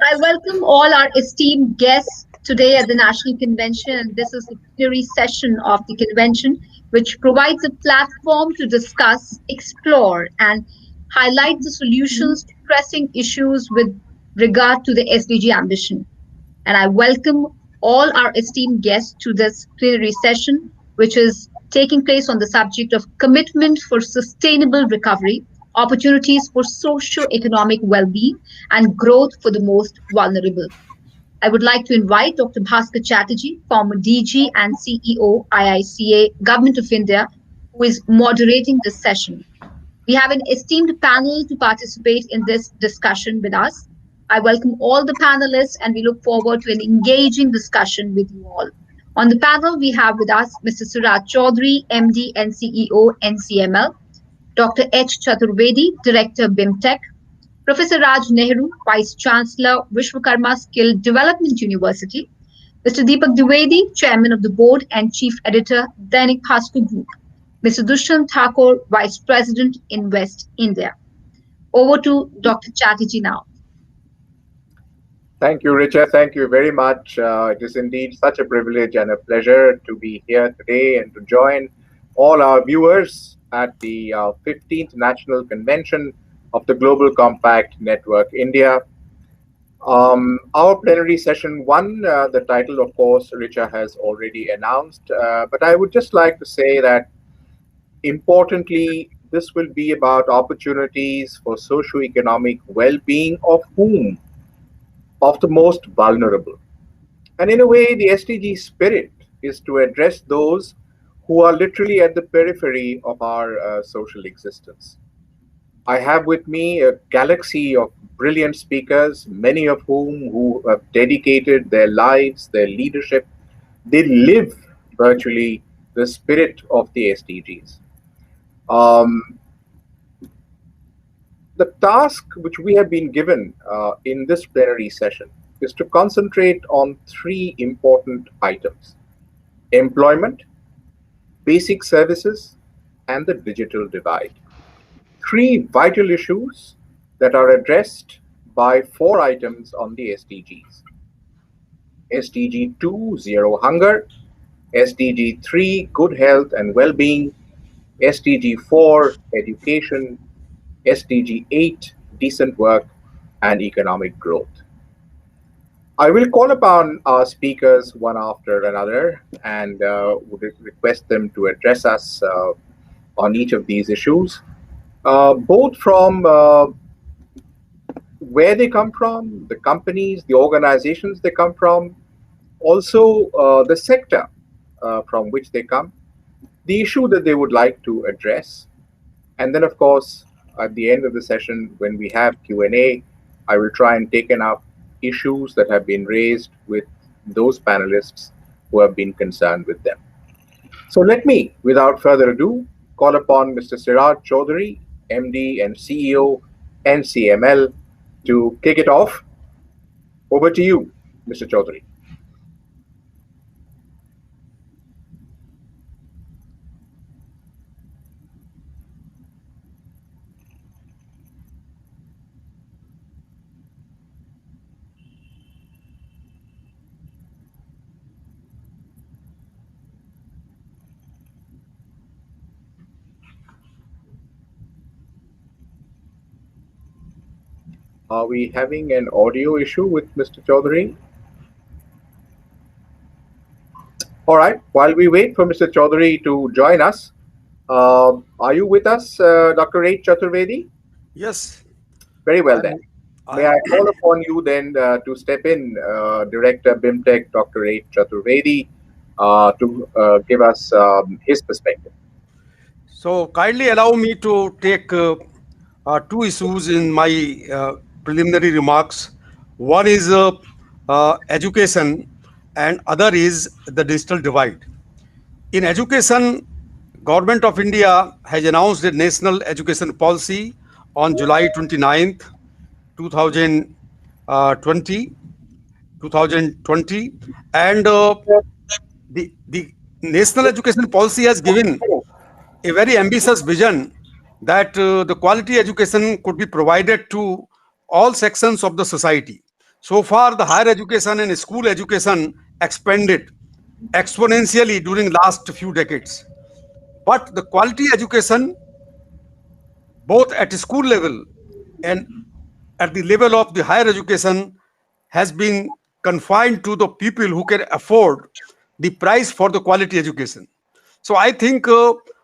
I welcome all our esteemed guests today at the National Convention, and this is the plenary session of the convention, which provides a platform to discuss, explore, and highlight the solutions to pressing issues with regard to the SDG ambition. And I welcome all our esteemed guests to this plenary session, which is taking place on the subject of commitment for sustainable recovery, opportunities for socio-economic well-being, and growth for the most vulnerable. I would like to invite Dr. Bhaskar Chatterjee, former DG and CEO, IICA, Government of India, who is moderating this session. We have an esteemed panel to participate in this discussion with us. I welcome all the panelists and we look forward to an engaging discussion with you all. On the panel, we have with us Mr. Siraj Chaudhary, MD and CEO, NCML, Dr. H. Chaturvedi, Director, BIMTECH, Professor Raj Nehru, Vice-Chancellor, Vishwakarma Skill Development University, Mr. Deepak Dwivedi, Chairman of the Board and Chief Editor, Dainik Group, Mr. Dushyant Thakor, Vice President, Invest India. Over to Dr. Chatterjee now. Thank you, Richa. Thank you very much. It is indeed such a privilege and a pleasure to be here today and to join all our viewers at the 15th National Convention of the Global Compact Network India. Our plenary session 1, the title, of course, Richa has already announced, but I would just like to say that importantly, this will be about opportunities for socio-economic well-being of whom? Of the most vulnerable. And in a way, the SDG spirit is to address those who are literally at the periphery of our social existence. I have with me a galaxy of brilliant speakers, many of whom who have dedicated their lives, their leadership. They live virtually the spirit of the SDGs. The task which we have been given in this plenary session is to concentrate on 3 important items: employment, basic services, and the digital divide. 3 vital issues that are addressed by 4 items on the SDGs. SDG 2, Zero Hunger, SDG 3, Good Health and Well-being, SDG 4, Education, SDG 8, Decent Work and Economic Growth. I will call upon our speakers one after another and would request them to address us on each of these issues, both from where they come from, the companies, the organizations they come from, also the sector from which they come, the issue that they would like to address, and then, of course, at the end of the session, when we have Q&A, I will try and take up issues that have been raised with those panelists who have been concerned with them. So let me, without further ado, call upon Mr. Siraj Chaudhary, MD and CEO, NCML, to kick it off. Over to you, Mr. Chaudhary. Are we having an audio issue with Mr. Chaudhary? All right, while we wait for Mr. Chaudhary to join us, are you with us, Dr. H. Chaturvedi? Yes. Very well then. May I call upon you then to step in, Director BIMTECH, Dr. H. Chaturvedi, to give us his perspective. So kindly allow me to take 2 issues in my preliminary remarks. One is education and other is the digital divide. In education, Government of India has announced a national education policy on July 29th, 2020, and the national education policy has given a very ambitious vision that the quality education could be provided to all sections of the society. So far, the higher education and school education expanded exponentially during last few decades. But the quality education, both at school level and at the level of the higher education, has been confined to the people who can afford the price for the quality education. So I think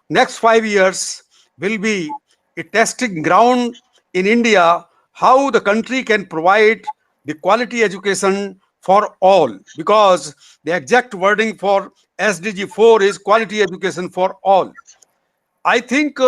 next 5 years will be a testing ground in India how the country can provide the quality education for all, because the exact wording for SDG 4 is quality education for all. I think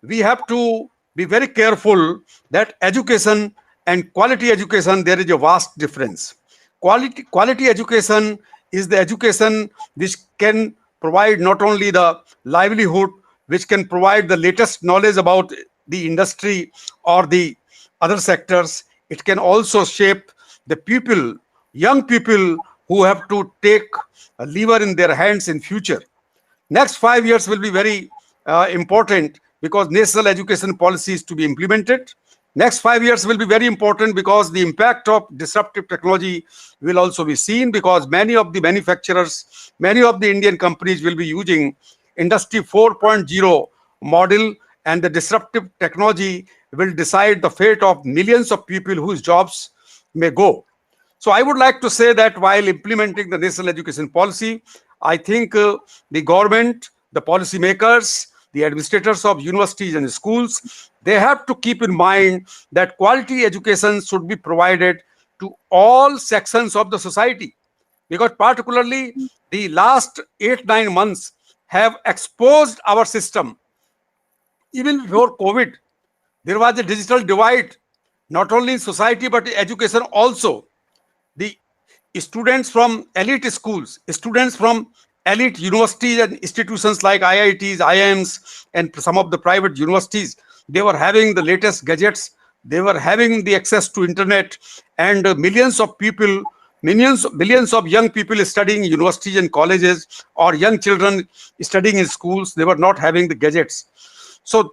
we have to be very careful that education and quality education, there is a vast difference. Quality education is the education which can provide not only the livelihood, which can provide the latest knowledge about the industry or the other sectors. It can also shape the people, young people who have to take a lever in their hands in future. Next 5 years will be very important because national education policy is to be implemented. Next 5 years will be very important because the impact of disruptive technology will also be seen, because many of the manufacturers, many of the Indian companies will be using Industry 4.0 model, and the disruptive technology will decide the fate of millions of people whose jobs may go. So I would like to say that while implementing the national education policy, I think the government, the policymakers, the administrators of universities and schools, they have to keep in mind that quality education should be provided to all sections of the society. Because particularly the last 8-9 months have exposed our system. Even before COVID, there was a digital divide, not only in society but in education also. The students from elite schools, students from elite universities and institutions like IITs, IIMs, and some of the private universities, they were having the latest gadgets, they were having the access to internet, and millions of people, millions of young people studying in universities and colleges, or young children studying in schools, they were not having the gadgets. So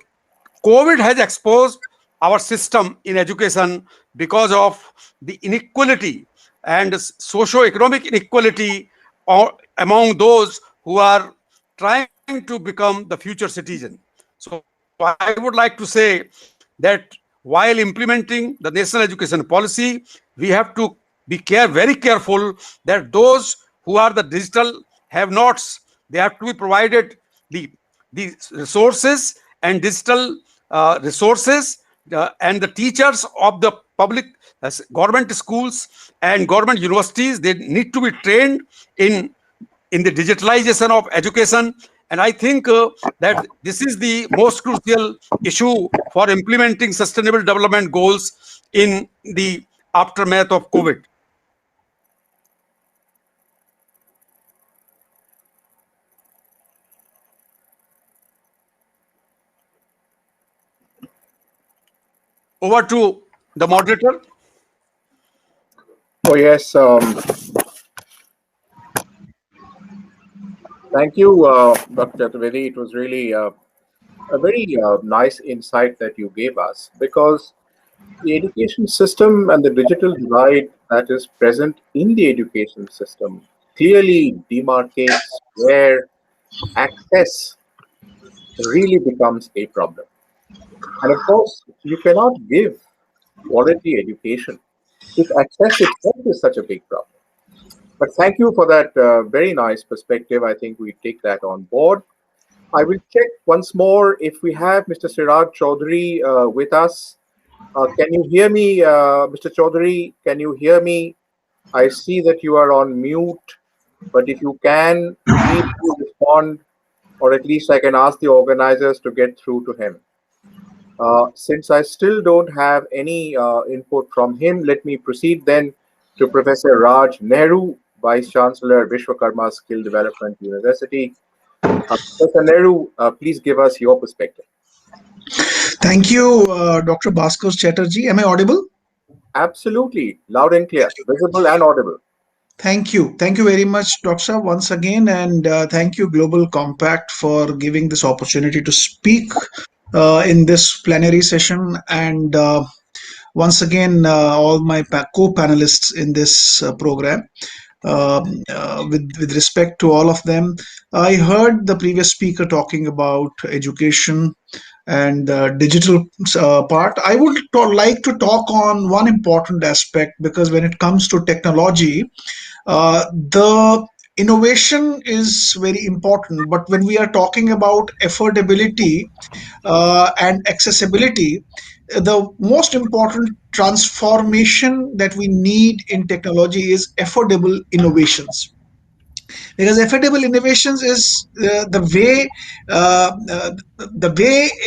COVID has exposed our system in education because of the inequality and socio-economic inequality among those who are trying to become the future citizen. So I would like to say that while implementing the national education policy, we have to be very careful that those who are the digital have-nots, they have to be provided the, the resources and digital resources, and the teachers of the public government schools and government universities, they need to be trained in the digitalization of education. And I think that this is the most crucial issue for implementing sustainable development goals in the aftermath of COVID. Over to the moderator. Oh, yes. Thank you, Dr. Chaturvedi. It was really a very nice insight that you gave us, because the education system and the digital divide that is present in the education system clearly demarcates where access really becomes a problem. And of course, you cannot give quality education if access itself is such a big problem. But thank you for that very nice perspective. I think we take that on board. I will check once more if we have Mr. Siraj Chaudhary with us. Can you hear me, Mr. Chaudhary? Can you hear me? I see that you are on mute, but if you can, please do respond, or at least I can ask the organizers to get through to him. Since I still don't have any input from him, let me proceed then to Professor Raj Nehru, Vice-Chancellor, Vishwakarma Skill Development University. Professor Nehru, please give us your perspective. Thank you, Dr. Bhaskar Chatterjee. Am I audible? Absolutely, loud and clear, visible and audible. Thank you. Thank you very much, Dr. once again. And thank you, Global Compact, for giving this opportunity to speak in this plenary session, and once again, all my co-panelists in this program. With respect to all of them, I heard the previous speaker talking about education and digital part. I would like to talk on one important aspect, because when it comes to technology, the innovation is very important. But when we are talking about affordability and accessibility, the most important transformation that we need in technology is affordable innovations, because affordable innovations is the way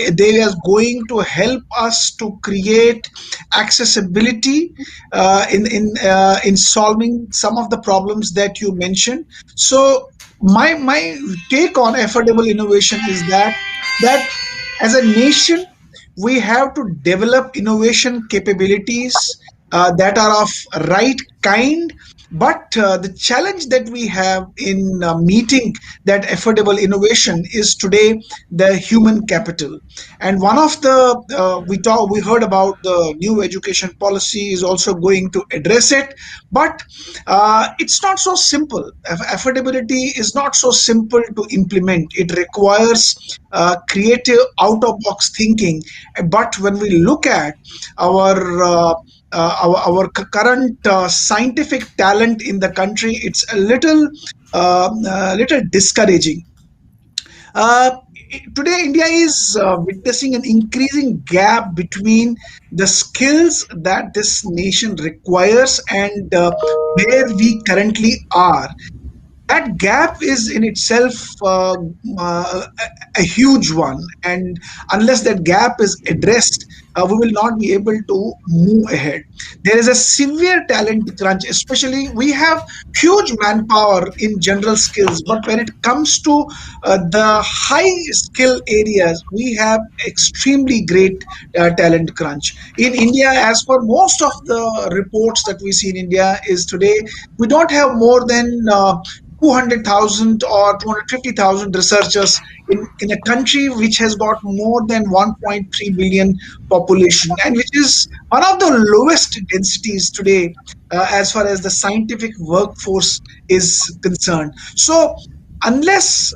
they are going to help us to create accessibility in solving some of the problems that you mentioned. So my take on affordable innovation is that as a nation we have to develop innovation capabilities that are of right kind. But the challenge that we have in meeting that affordable innovation is today the human capital. And one of the we heard about the new education policy is also going to address it, but it's not so simple. Affordability is not so simple to implement. It requires creative, out of box thinking. But when we look at our current scientific talent in the country, it's a little discouraging. Uh, Today, India is witnessing an increasing gap between the skills that this nation requires and where we currently are. That gap is in itself a huge one, and unless that gap is addressed, we will not be able to move ahead. There is a severe talent crunch. Especially, we have huge manpower in general skills, but when it comes to the high skill areas, we have extremely great talent crunch in India. As per most of the reports that we see in India, is today we don't have more than 200,000 or 250,000 researchers in a country which has got more than 1.3 billion population, and which is one of the lowest densities today as far as the scientific workforce is concerned. So unless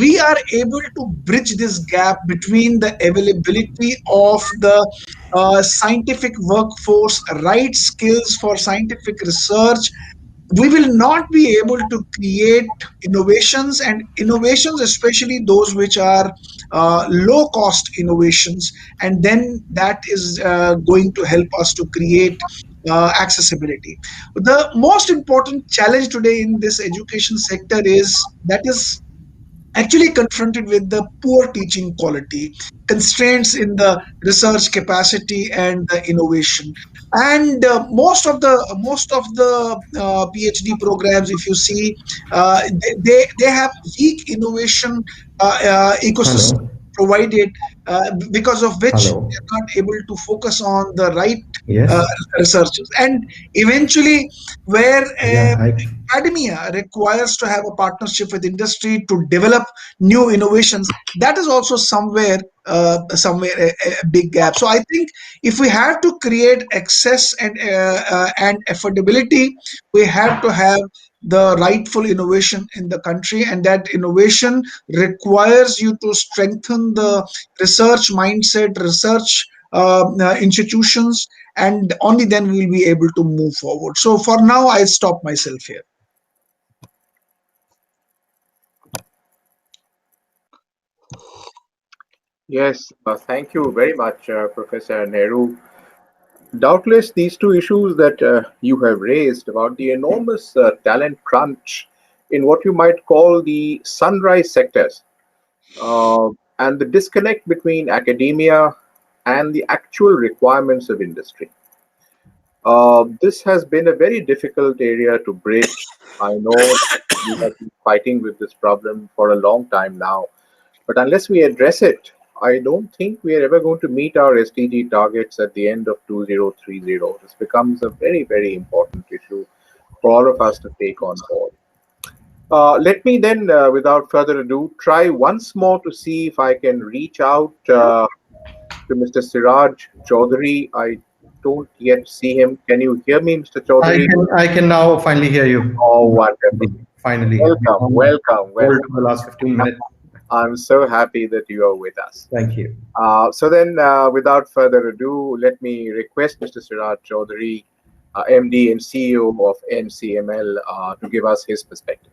we are able to bridge this gap between the availability of the scientific workforce, right skills for scientific research, we will not be able to create innovations, and innovations, especially those which are low cost innovations, and then that is going to help us to create accessibility. The most important challenge today in this education sector is actually confronted with the poor teaching quality, constraints in the research capacity and the innovation. And most of the PhD programs, if you see, they have weak innovation ecosystem Hello. provided, because of which Hello. they're not able to focus on the right uh, Yes. researches. And eventually, where Yeah. Hi. academia requires to have a partnership with industry to develop new innovations, that is also somewhere a big gap. So I think if we have to create access and affordability, we have to have the rightful innovation in the country, and that innovation requires you to strengthen the research mindset, research institutions, and only then we will be able to move forward. So for now, I stop myself here. Yes, thank you very much, Professor Nehru. Doubtless, these two issues that you have raised about the enormous talent crunch in what you might call the sunrise sectors, uh, and the disconnect between academia and the actual requirements of industry. This has been a very difficult area to bridge. I know we have been fighting with this problem for a long time now, but unless we address it, I don't think we are ever going to meet our SDG targets at the end of 2030. This becomes a very, very important issue for all of us to take on board. Let me then, without further ado, try once more to see if I can reach out to Mr. Siraj Chaudhary. I don't yet see him. Can you hear me, Mr. Chaudhary? I can now finally hear you. Oh, wonderful. Finally. Welcome. For the last 15 minutes. I'm so happy that you are with us. Thank you. So then, without further ado, let me request Mr. Siraj Chaudhary, MD and CEO of NCML, to give us his perspective.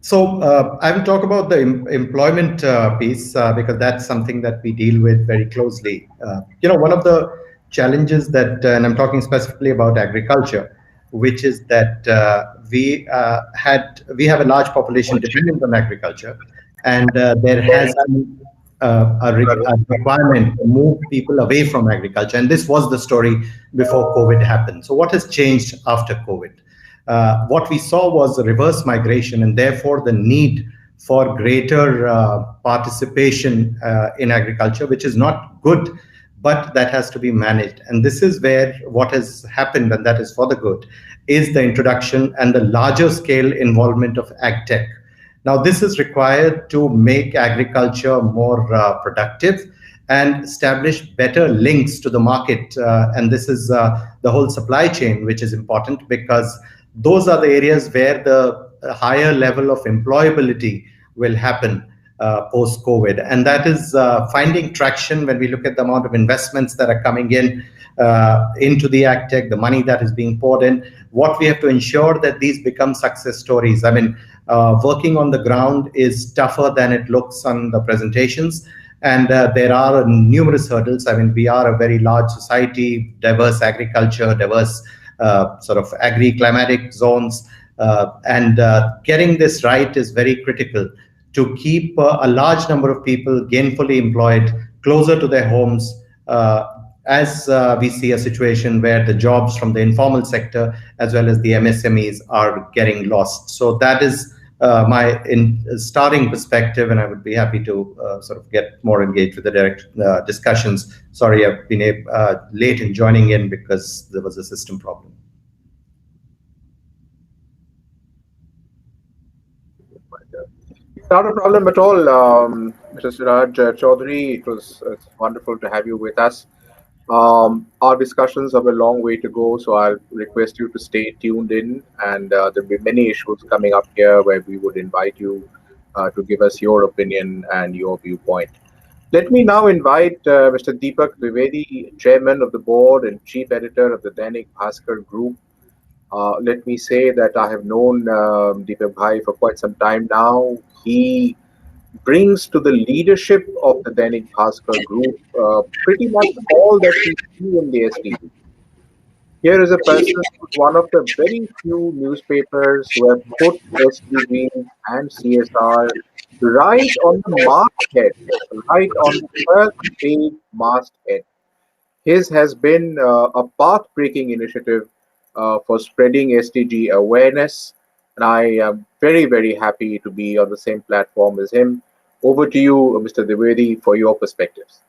So I will talk about the employment piece because that's something that we deal with very closely. One of the challenges that, and I'm talking specifically about agriculture, which is that we have a large population dependent on agriculture, and there has been a requirement to move people away from agriculture, and this was the story before COVID happened. So what has changed after COVID? What we saw was a reverse migration, and therefore the need for greater participation in agriculture, which is not good, but that has to be managed. And this is where what has happened, and that is for the good, is the introduction and the larger scale involvement of agtech. Now, this is required to make agriculture more productive and establish better links to the market. And this is the whole supply chain, which is important because those are the areas where the higher level of employability will happen post-COVID. And that is finding traction when we look at the amount of investments that are coming in into the agtech, the money that is being poured in. What we have to ensure that these become success stories. I mean, working on the ground is tougher than it looks on the presentations. And there are numerous hurdles. I mean, we are a very large society, diverse agriculture, diverse sort of agri-climatic zones. And getting this right is very critical to keep a large number of people gainfully employed closer to their homes as we see a situation where the jobs from the informal sector as well as the MSMEs are getting lost. So that is my starting perspective, and I would be happy to sort of get more engaged with the direct discussions. Sorry, I've been late in joining in because there was a system problem. Not a problem at all, Mr. Siraj Chaudhary. It's wonderful to have you with us. Our discussions have a long way to go, so I'll request you to stay tuned in, and there'll be many issues coming up here where we would invite you to give us your opinion and your viewpoint. Let me now invite Mr. Deepak Dwivedi, Chairman of the Board and Chief Editor of the Dainik Bhaskar Group. Let me say that I have known Deepak Bhai for quite some time now. He brings to the leadership of the Dainik Bhaskar Group pretty much all that we see in the SDG. Here is a person who's one of the very few newspapers who have put SDG and CSR right on the masthead, right on the first page masthead. His has been a path-breaking initiative for spreading SDG awareness, and I am very, very happy to be on the same platform as him. Over to you, Mr. Dwivedi, for your perspectives.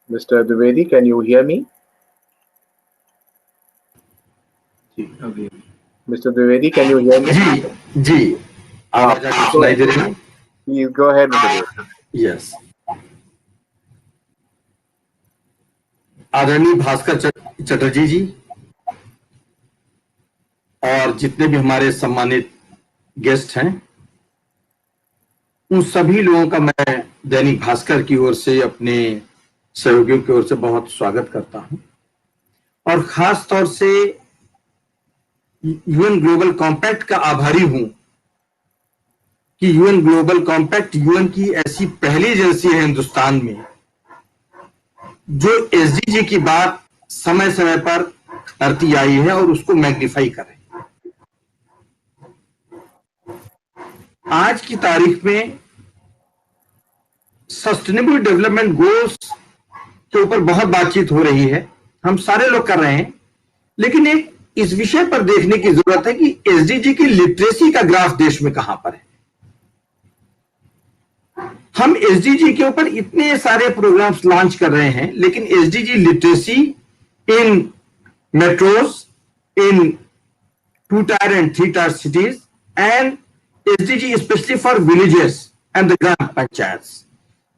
Mr. Dwivedi, can you hear me? Mr. Dwivedi, can you hear me? Ji. Please go ahead, Mr. Dwivedi. Yes. आदरणीय भास्कर चटर्जी जी और जितने भी हमारे सम्मानित guest हैं, उन सभी लोगों का मैं दैनिक भास्कर की ओर से, अपने सहयोगियों की ओर से बहुत स्वागत करता हूं, और खास तौर से यूएन ग्लोबल कॉम्पैक्ट का आभारी हूं कि यूएन ग्लोबल कॉम्पैक्ट यूएन की ऐसी पहली एजेंसी है हिंदुस्तान में जो एसडीजी की बात समय समय पर करती आई है और उसको मैग्नीफाई करे। आज की तारीख में सस्टेनेबल डेवलपमेंट गोल्स के ऊपर बहुत बातचीत हो रही है, हम सारे लोग कर रहे हैं, लेकिन एक इस विषय पर देखने की जरूरत है कि एसडीजी की लिटरेसी का ग्राफ देश में कहां पर है। हम एसडीजी के ऊपर इतने सारे प्रोग्राम्स लॉन्च कर रहे हैं, लेकिन SDG literacy in metros, in 2 tier and 3 tier cities and SDG specially for villages and the gram panchayat.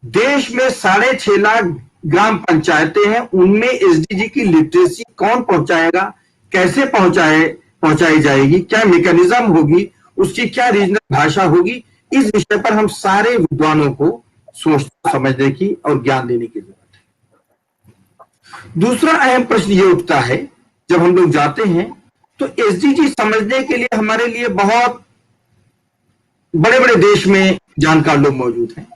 देश में 6.5 लाख ग्राम पंचायतें हैं, उनमें एसडीजी की लिटरेसी कौन पहुंचाएगा, कैसे पहुंचाई जाएगी, क्या मैकेनिज्म होगी, उसकी क्या रीजनल भाषा होगी, इस विषय पर हम सारे विद्वानों को सोचने समझने की और ज्ञान देने की जरूरत है। दूसरा अहम प्रश्न ये उठता है, जब हम लोग जाते हैं तो एसडीजी समझने के लिए हमारे लिए बहुत बड़े बड़े देश में जानकार लोग मौजूद हैं,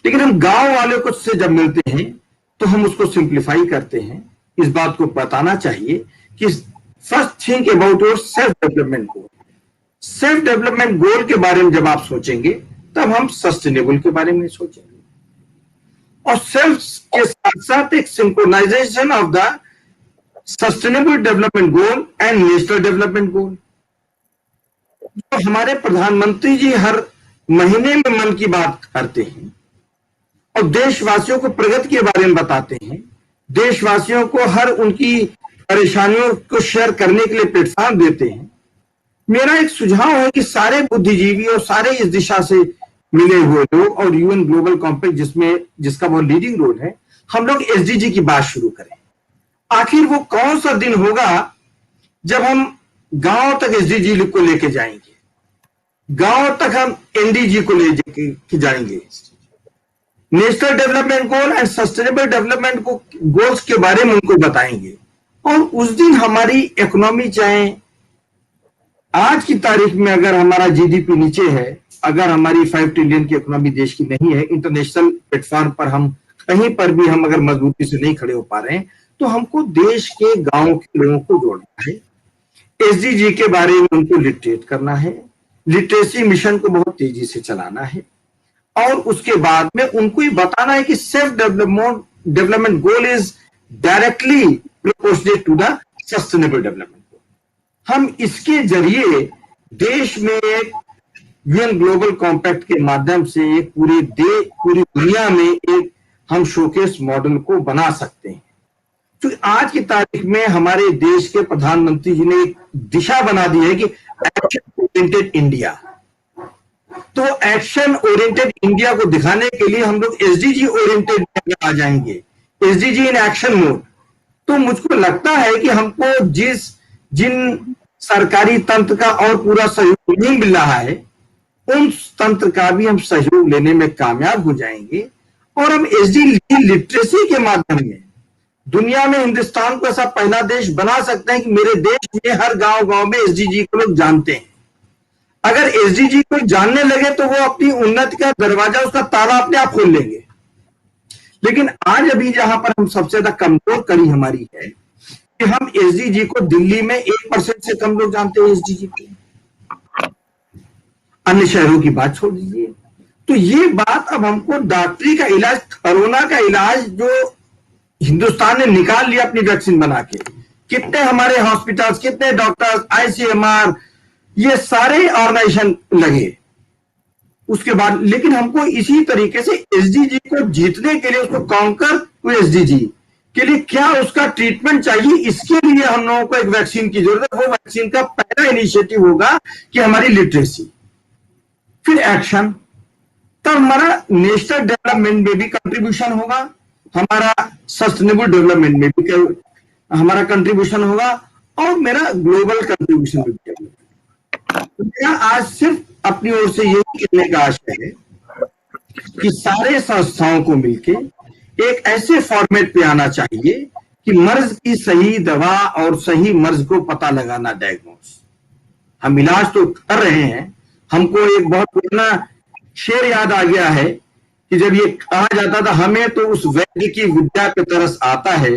लेकिन हम गांव वाले को से जब मिलते हैं तो हम उसको सिंप्लीफाई करते हैं। इस बात को बताना चाहिए कि first think about your self development goal. Self development गोल के बारे में जब आप सोचेंगे तब हम सस्टेनेबल के बारे में सोचेंगे, और सेल्फ के साथ साथ एक synchronisation of the sustainable development goal and national development goal. जो हमारे प्रधानमंत्री जी हर महीने में मन की बात करते हैं और देशवासियों को प्रगति के बारे में बताते हैं, देशवासियों को हर उनकी परेशानियों को शेयर करने के लिए प्लेटफॉर्म देते हैं। मेरा एक सुझाव है कि सारे बुद्धिजीवी और सारे इस दिशा से मिले हुए लोग और यूएन ग्लोबल कॉम्पैक्ट जिसका वो लीडिंग रोल है, हम लोग एसडीजी की बात शुरू करें। आखिर वो कौन सा दिन होगा जब हम गांव तक एसडीजी को लेके जाएंगे, गांव तक हम एनडीजी को लेके जाएंगे, national development goal and sustainable development goals के बारे में उनको बताएंगे। और उस दिन हमारी इकोनॉमी, चाहे आज की तारीख में अगर हमारा जीडीपी नीचे है, अगर हमारी 5 ट्रिलियन की इकोनॉमी देश की नहीं है, इंटरनेशनल प्लेटफॉर्म पर हम कहीं पर भी हम अगर मजबूती से नहीं खड़े हो पा रहे हैं, तो हमको देश के गांव के लोगों को जोड़ना है, एसडीजी के बारे में उनको लिटरेट करना है, लिटरेसी मिशन को बहुत तेजी से चलाना है, और उसके बाद में उनको ये बताना है कि self development goal is directly proportionate to the sustainable development goal. हम इसके जरिए देश में एक यूएन ग्लोबल कॉम्पैक्ट के माध्यम से एक पूरी दुनिया में एक हम शोकेस मॉडल को बना सकते हैं। तो आज की तारीख में हमारे देश के प्रधानमंत्री जी ने एक दिशा बना दी है कि एक्शन ओरिएंटेड इंडिया। तो एक्शन ओरिएंटेड इंडिया को दिखाने के लिए हम लोग एसडीजी ओरिएंटेड आ जाएंगे, एसडीजी इन एक्शन मोड। तो मुझको लगता है कि हमको जिन सरकारी तंत्र का और पूरा सहयोग नहीं मिल रहा है, उन तंत्र का भी हम सहयोग लेने में कामयाब हो जाएंगे, और हम एसडीजी लिटरेसी के माध्यम में दुनिया में हिंदुस्तान को ऐसा पहला देश बना सकते हैं कि मेरे देश में हर गांव में एसडीजी को लोग जानते हैं। अगर एसडीजी को जानने लगे तो वो अपनी उन्नति का दरवाजा, उसका ताला अपने आप खोल लेंगे। लेकिन आज अभी जहां पर हम सबसे ज्यादा कमजोर कड़ी हमारी है कि हम एसडीजी को दिल्ली में 1% से कम लोग जानते हैं एसडीजी को, अन्य शहरों की बात छोड़ दीजिए। तो ये बात अब हमको डॉक्टरी का इलाज, कोरोना का इलाज जो हिंदुस्तान ने निकाल लिया अपनी वैक्सीन बना के, कितने हमारे हॉस्पिटल्स, कितने डॉक्टर्स, आईसीएमआर, ये सारे ऑर्गेनाइजेशन लगे उसके बाद। लेकिन हमको इसी तरीके से एसडीजी को जीतने के लिए, उसको कॉन्कर टू एसडीजी के लिए क्या उसका ट्रीटमेंट चाहिए, इसके लिए हम लोगों को एक वैक्सीन की जरूरत है। वो वैक्सीन का पहला इनिशिएटिव होगा कि हमारी लिटरेसी, फिर एक्शन, तब हमारा नेशनल डेवलपमेंट में भी कंट्रीब्यूशन होगा, हमारा सस्टेनेबल डेवलपमेंट में भी हमारा कंट्रीब्यूशन होगा, और मेरा ग्लोबल कंट्रीब्यूशन भी होगा। मेरा आज सिर्फ अपनी ओर से यही कहने का आशय है कि सारे संस्थाओं को मिलके एक ऐसे फॉर्मेट पे आना चाहिए कि मर्ज की सही दवा और सही मर्ज को पता लगाना, डायग्नोस। हम इलाज तो कर रहे हैं। हमको एक बहुत पुराना शेर याद आ गया है कि जब ये कहा जाता था, हमें तो उस वैद्य की विद्या पे तरस आता है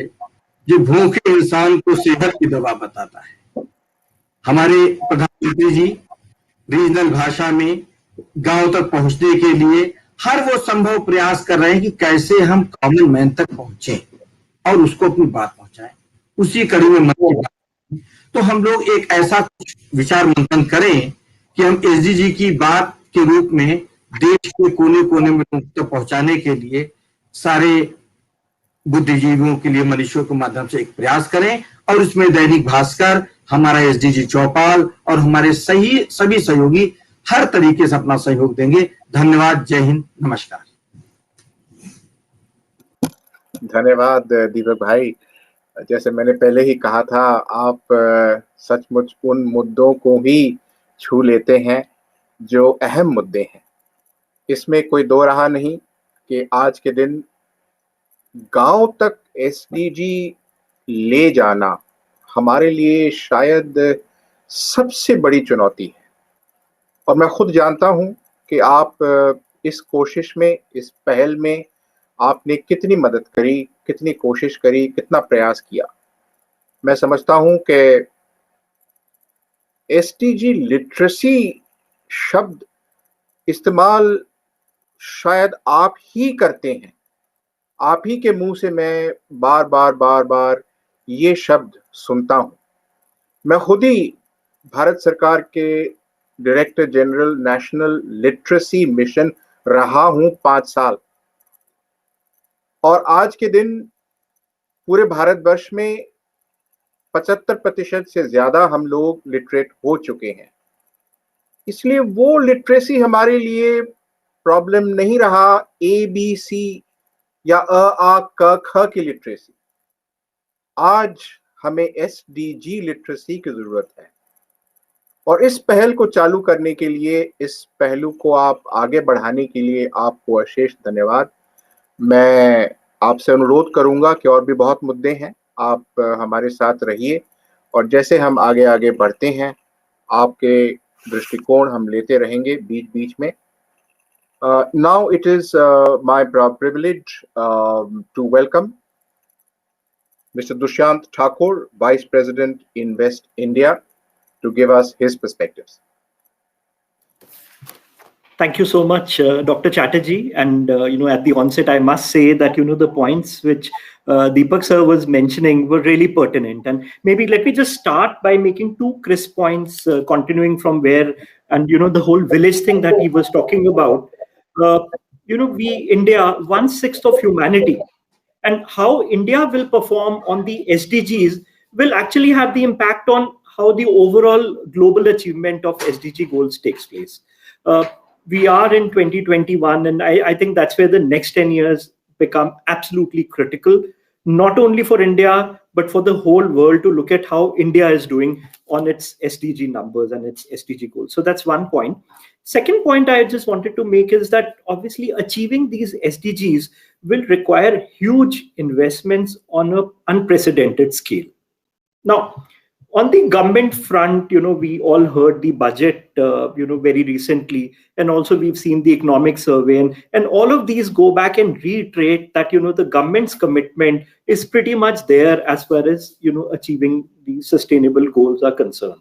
जो भूखे इंसान को सेहत की दवा बताता है। हमारे प्रधानमंत्री जी रीजनल भाषा में गांव तक पहुंचने के लिए हर वो संभव प्रयास कर रहे हैं कि कैसे हम कॉमन मैन तक पहुंचे और उसको अपनी बात पहुंचाएं। उसी कड़ी में मन की बात, तो हम लोग एक ऐसा कुछ विचार मंथन करें कि हम एसडीजी की बात के रूप में देश के कोने कोने में तक पहुंचाने के लिए सारे बुद्धिजीवियों के लिए, मनुष्यों के माध्यम से एक प्रयास करें। और उसमें दैनिक भास्कर, हमारा एसडीजी चौपाल और हमारे सभी सहयोगी हर तरीके से अपना सहयोग देंगे। धन्यवाद, जय हिंद, नमस्कार। धन्यवाद दीपक भाई। जैसे मैंने पहले ही कहा था, आप सचमुच उन मुद्दों को ही छू लेते हैं जो अहम मुद्दे हैं। इसमें कोई दो राह नहीं कि आज के दिन गांव तक एसडीजी ले जाना हमारे लिए शायद सबसे बड़ी चुनौती है। और मैं खुद जानता हूं कि आप इस कोशिश में, इस पहल में आपने कितनी मदद करी, कितनी कोशिश करी, कितना प्रयास किया। मैं समझता हूं कि एसडीजी लिटरेसी शब्द इस्तेमाल शायद आप ही करते हैं। आप ही के मुंह से मैं बार बार ये शब्द सुनता हूं। मैं खुद ही भारत सरकार के director general national literacy mission रहा हूं 5 साल, और आज के दिन पूरे भारतवर्ष में 75% से ज्यादा हम लोग लिटरेट हो चुके हैं। इसलिए वो लिटरेसी हमारे लिए प्रॉब्लम नहीं रहा, ABC या अ आ क ख की लिटरेसी। आज हमें एसडीजी लिटरेसी की जरूरत है, और इस पहल को चालू करने के लिए, इस पहलू को आप आगे बढ़ाने के लिए आपको अशेष धन्यवाद। मैं आपसे अनुरोध करूंगा कि और भी बहुत मुद्दे हैं, आप हमारे साथ रहिए, और जैसे हम आगे आगे बढ़ते हैं आपके दृष्टिकोण हम लेते रहेंगे बीच बीच में। Now it is my privilege to welcome Mr. Dushyant Thakor, Vice President Invest India, to give us his perspectives. Thank you so much, Dr. Chatterjee. And at the onset, I must say that the points which Deepak sir was mentioning were really pertinent. And maybe let me just start by making 2 crisp points, continuing from where, and the whole village thing that he was talking about. We, India, 1/6 of humanity, and how India will perform on the SDGs will actually have the impact on how the overall global achievement of SDG goals takes place. We are in 2021, and I think that's where the next 10 years become absolutely critical, not only for India, but for the whole world, to look at how India is doing on its SDG numbers and its SDG goals. So that's one point. Second point I just wanted to make is that obviously achieving these SDGs will require huge investments on an unprecedented scale. Now, on the government front, we all heard the budget, very recently, and also we've seen the economic survey, and all of these go back and reiterate that, the government's commitment is pretty much there as far as, achieving the sustainable goals are concerned.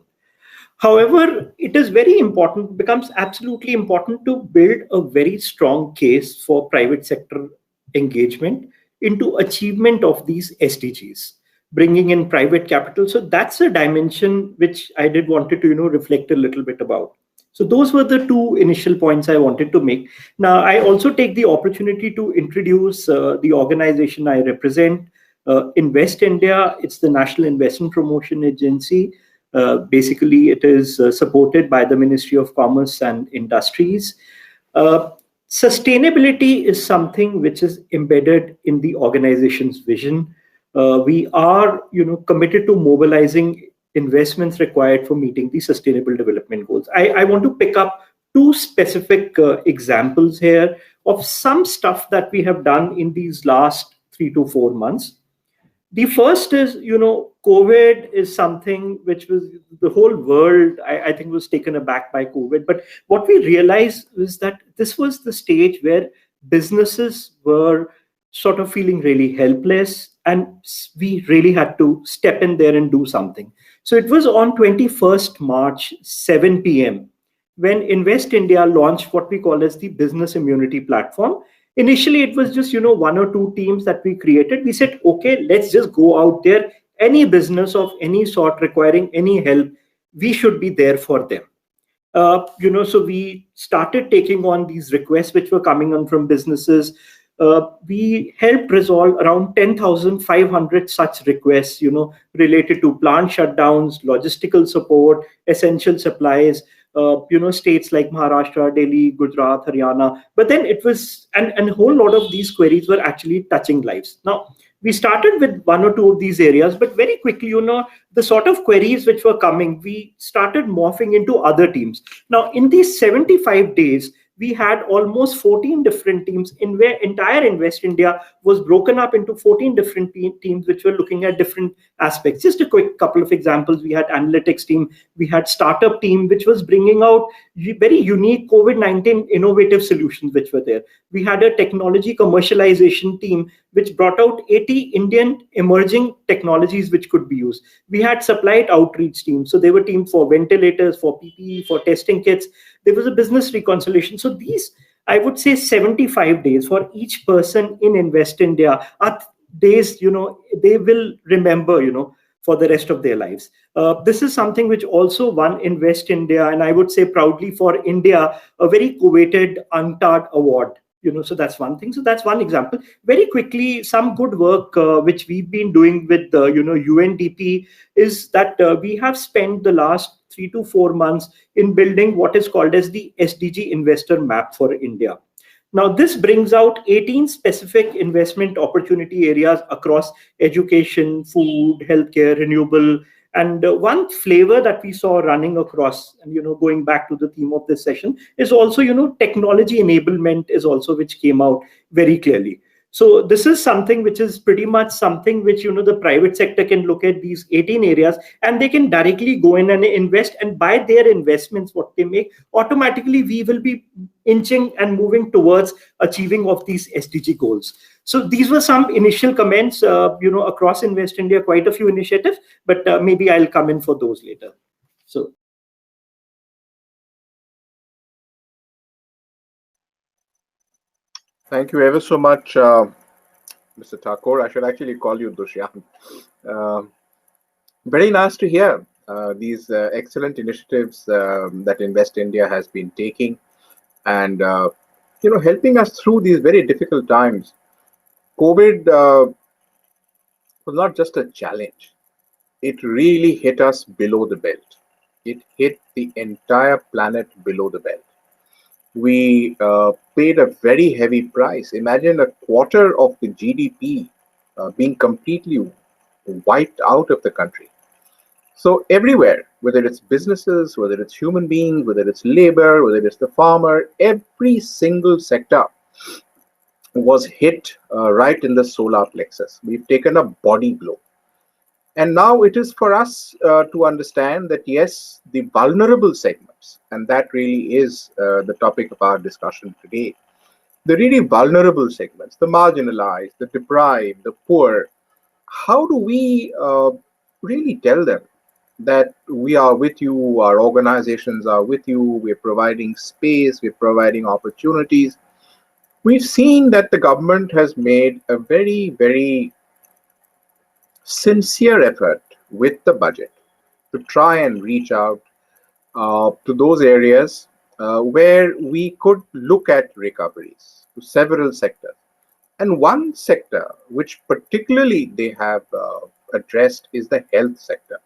However, it is very important, becomes absolutely important to build a very strong case for private sector engagement into achievement of these SDGs, bringing in private capital. So that's a dimension which I did wanted to, reflect a little bit about. So those were the 2 initial points I wanted to make. Now, I also take the opportunity to introduce the organization I represent, Invest India. It's the National Investment Promotion Agency. Basically, it is supported by the Ministry of Commerce and Industries. Sustainability is something which is embedded in the organization's vision. We are, committed to mobilizing investments required for meeting the Sustainable Development Goals. I want to pick up 2 specific examples here of some stuff that we have done in these last 3 to 4 months. The first is, COVID is something which was, the whole world, I think, was taken aback by COVID. But what we realized was that this was the stage where businesses were sort of feeling really helpless, and we really had to step in there and do something. So it was on 21st March, 7 p.m., when Invest India launched what we call as the Business Immunity Platform. Initially, it was just, 1 or 2 teams that we created. We said, okay, let's just go out there. Any business of any sort requiring any help, we should be there for them. So we started taking on these requests which were coming on from businesses. We helped resolve around 10,500 such requests, related to plant shutdowns, logistical support, essential supplies. states like Maharashtra, Delhi, Gujarat, Haryana. But then it was, and a whole lot of these queries were actually touching lives. Now, we started with one or two of these areas, but very quickly, the sort of queries which were coming, we started morphing into other teams. Now, in these 75 days, we had almost 14 different teams in where entire Invest India was broken up into 14 different teams which were looking at different aspects. Just a quick couple of examples. We had analytics team, we had startup team, which was bringing out very unique COVID-19 innovative solutions which were there. We had a technology commercialization team, which brought out 80 Indian emerging technologies which could be used. We had supplied outreach teams. So they were teams for ventilators, for PPE, for testing kits. There was a business reconciliation. So these, I would say 75 days for each person in Invest India are days, they will remember, for the rest of their lives. This is something which also won Invest India, and I would say proudly for India, a very coveted UNTAD award. So that's one thing. So that's one example. Very quickly, some good work which we've been doing with UNDP is that we have spent the last 3 to 4 months in building what is called as the SDG Investor Map for India. Now, this brings out 18 specific investment opportunity areas across education, food, healthcare, renewable. And one flavor that we saw running across, and going back to the theme of this session, is also technology enablement is also which came out very clearly. So this is something which is pretty much something which the private sector can look at these 18 areas, and they can directly go in and invest, and by their investments what they make, automatically we will be inching and moving towards achieving of these SDG goals. So these were some initial comments across Invest India, quite a few initiatives, but maybe I'll come in for those later. So thank you ever so much, Mr. Thakor. I should actually call you Dushyant. Very nice to hear these excellent initiatives that Invest India has been taking, and helping us through these very difficult times. COVID was not just a challenge. It really hit us below the belt. It hit the entire planet below the belt. We paid a very heavy price. Imagine a quarter of the GDP being completely wiped out of the country. So everywhere, whether it's businesses, whether it's human beings, whether it's labor, whether it's the farmer, every single sector was hit right in the solar plexus. We've taken a body blow. And now it is for us to understand that, yes, the vulnerable segments, and that really is the topic of our discussion today, the really vulnerable segments, the marginalized, the deprived, the poor, how do we really tell them that we are with you, our organizations are with you, we're providing space, we're providing opportunities? We've seen that the government has made a very, very sincere effort with the budget to try and reach out to those areas where we could look at recoveries to several sectors. And one sector which particularly they have addressed is the health sector.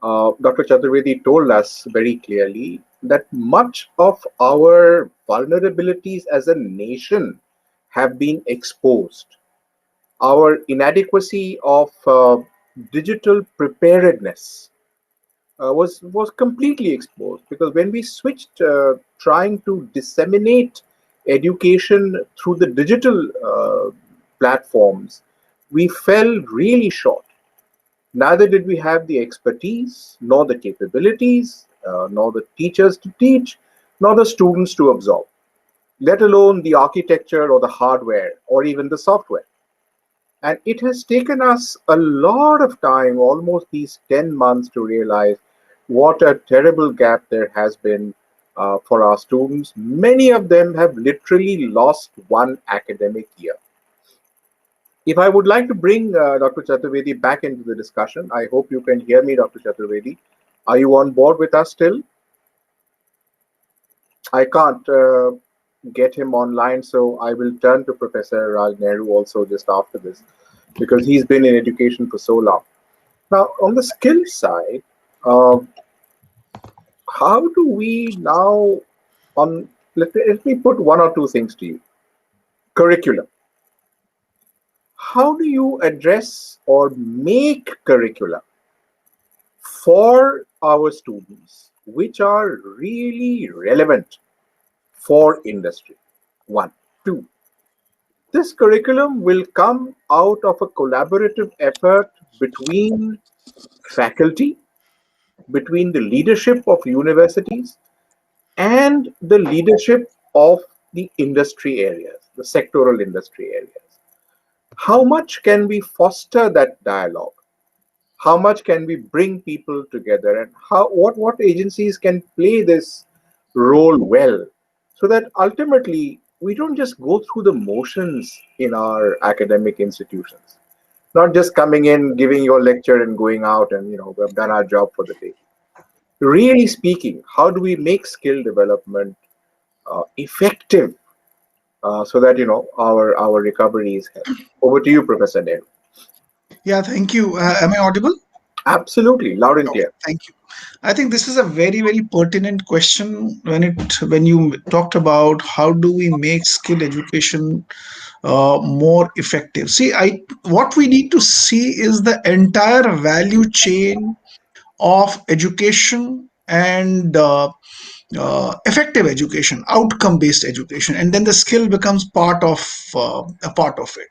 Dr. Chaturvedi told us very clearly that much of our vulnerabilities as a nation have been exposed. Our inadequacy of digital preparedness was completely exposed, because when we switched trying to disseminate education through the digital platforms, we fell really short. Neither did we have the expertise, nor the capabilities, nor the teachers to teach, nor the students to absorb, let alone the architecture or the hardware or even the software. And it has taken us a lot of time, almost these 10 months, to realize what a terrible gap there has been for our students. Many of them have literally lost one academic year. If I would like to bring Dr. Chaturvedi back into the discussion, I hope you can hear me, Dr. Chaturvedi. Are you on board with us still? I can't get him online, so I will turn to Professor Raj Nehru also just after this, because he's been in education for so long. Now, on the skill side, how do we now let me put one or two things to you. Curriculum. How do you address or make curricula for our students which are really relevant for industry? One. Two, this curriculum will come out of a collaborative effort between faculty, between the leadership of universities, and the leadership of the industry areas, the sectoral industry areas. How much can we foster that dialogue? How much can we bring people together, and what agencies can play this role well, so that ultimately we don't just go through the motions in our academic institutions, not just coming in, giving your lecture and going out and we've done our job for the day. Really speaking, how do we make skill development effective, so that our recovery is healthy? Over to you, Professor Nehru. Yeah, thank you. Am I audible? Absolutely, loud and clear. Thank you. I think this is a very, very pertinent question when you talked about how do we make skill education more effective. See, what we need to see is the entire value chain of education and effective education, outcome based education, and then the skill becomes a part of it.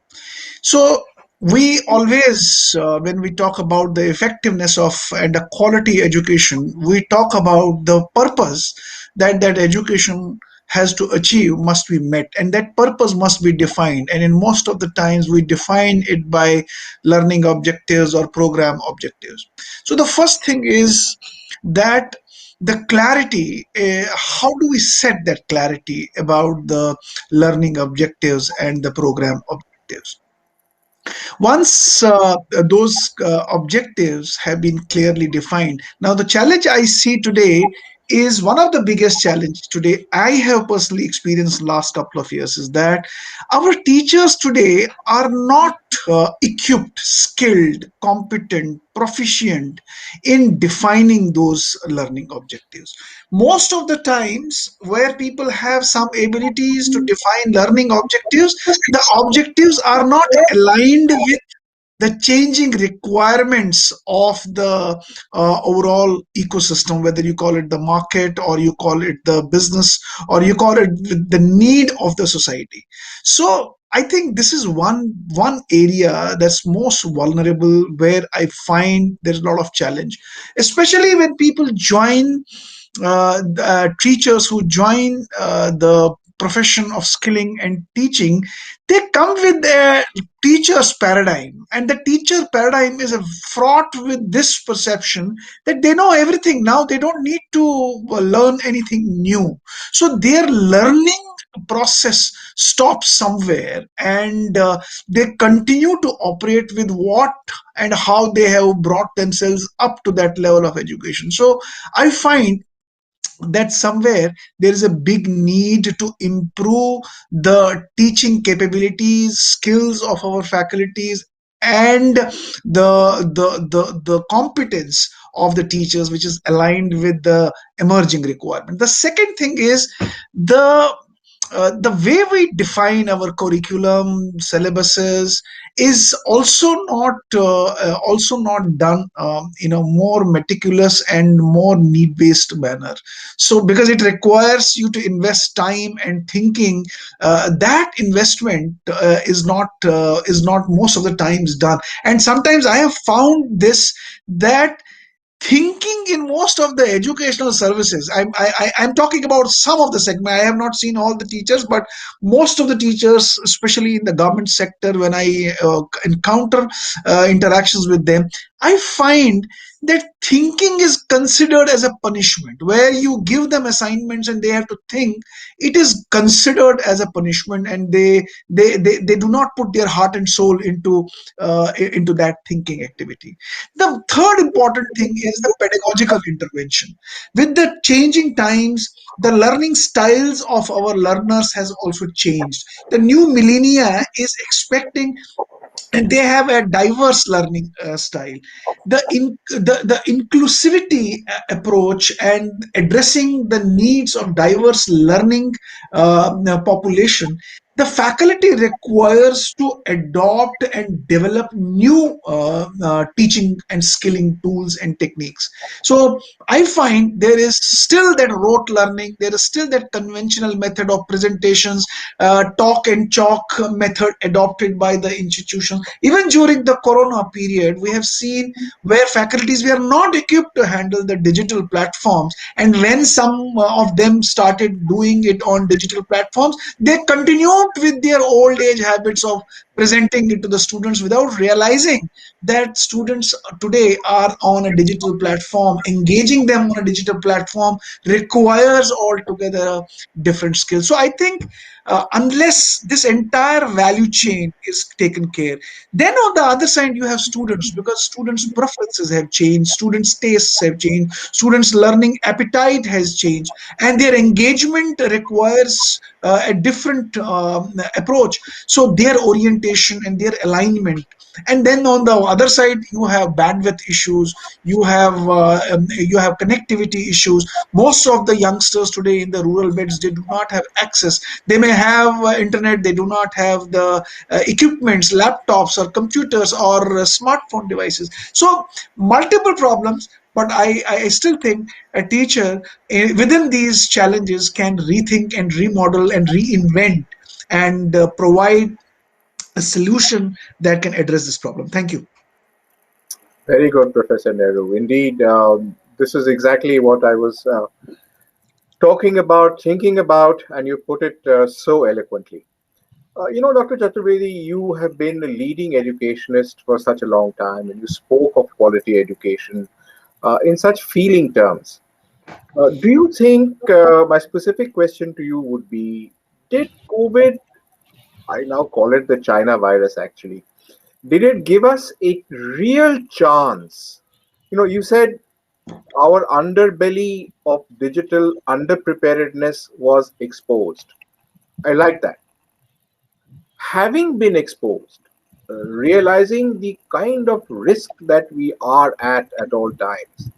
So we always, when we talk about the effectiveness of and the quality education, we talk about the purpose that education has to achieve must be met, and that purpose must be defined. And in most of the times, we define it by learning objectives or program objectives. So the first thing is that the clarity, how do we set that clarity about the learning objectives and the program objectives? Once those objectives have been clearly defined, now the challenge I see today is one of the biggest challenges today I have personally experienced last couple of years, is that our teachers today are not equipped, skilled, competent, proficient in defining those learning objectives. Most of the times where people have some abilities to define learning objectives, the objectives are not aligned with the changing requirements of the overall ecosystem, whether you call it the market or you call it the business or you call it the need of the society. So I think this is one area that's most vulnerable, where I find there's a lot of challenge, especially when people join teachers who join the profession of skilling and teaching. They come with their teacher's paradigm, and the teacher paradigm is fraught with this perception that they know everything now, they don't need to learn anything new. So their learning process stops somewhere, and they continue to operate with what and how they have brought themselves up to that level of education. So I find that somewhere there is a big need to improve the teaching capabilities, skills of our faculties, and the competence of the teachers, which is aligned with the emerging requirement. The second thing is the the way we define our curriculum syllabuses is also not done in a more meticulous and more need based manner. So because it requires you to invest time and thinking, that investment is not most of the times done. And sometimes I have found this, that thinking in most of the educational services, I'm talking about some of the segment, I have not seen all the teachers, but most of the teachers, especially in the government sector, when I encounter interactions with them, I find that thinking is considered as a punishment. Where you give them assignments and they have to think, it is considered as a punishment, and they do not put their heart and soul into that thinking activity. The third important thing is the pedagogical intervention. With the changing times, the learning styles of our learners has also changed. The new millennia is expecting and they have a diverse learning style. The inclusivity approach and addressing the needs of diverse learning population, the faculty requires to adopt and develop new teaching and skilling tools and techniques. So I find there is still that rote learning, there is still that conventional method of presentations, talk and chalk method adopted by the institution. Even during the corona period, we have seen where faculties were not equipped to handle the digital platforms, and when some of them started doing it on digital platforms, they continued with their old age habits of presenting it to the students without realizing that students today are on a digital platform. Engaging them on a digital platform requires altogether different skills. So I think unless this entire value chain is taken care, then on the other side you have students, because students preferences have changed, students tastes have changed, students learning appetite has changed, and their engagement requires a different approach. So their orientation and their alignment. And then on the other side you have bandwidth issues, you have connectivity issues. Most of the youngsters today in the rural beds, they do not have access. They may have internet, they do not have the equipments, laptops or computers or smartphone devices. So multiple problems, but I still think a teacher within these challenges can rethink and remodel and reinvent and provide a solution that can address this problem. Thank you. Very good, Professor Nehru. Indeed, this is exactly what I was talking about, thinking about, and you put it so eloquently. Dr. Chaturvedi, you have been a leading educationist for such a long time, and you spoke of quality education in such feeling terms. Do you think, my specific question to you would be, did COVID, I now call it the China virus actually, did it give us a real chance? You said our underbelly of digital underpreparedness was exposed. I like that. Having been exposed, realizing the kind of risk that we are at all times,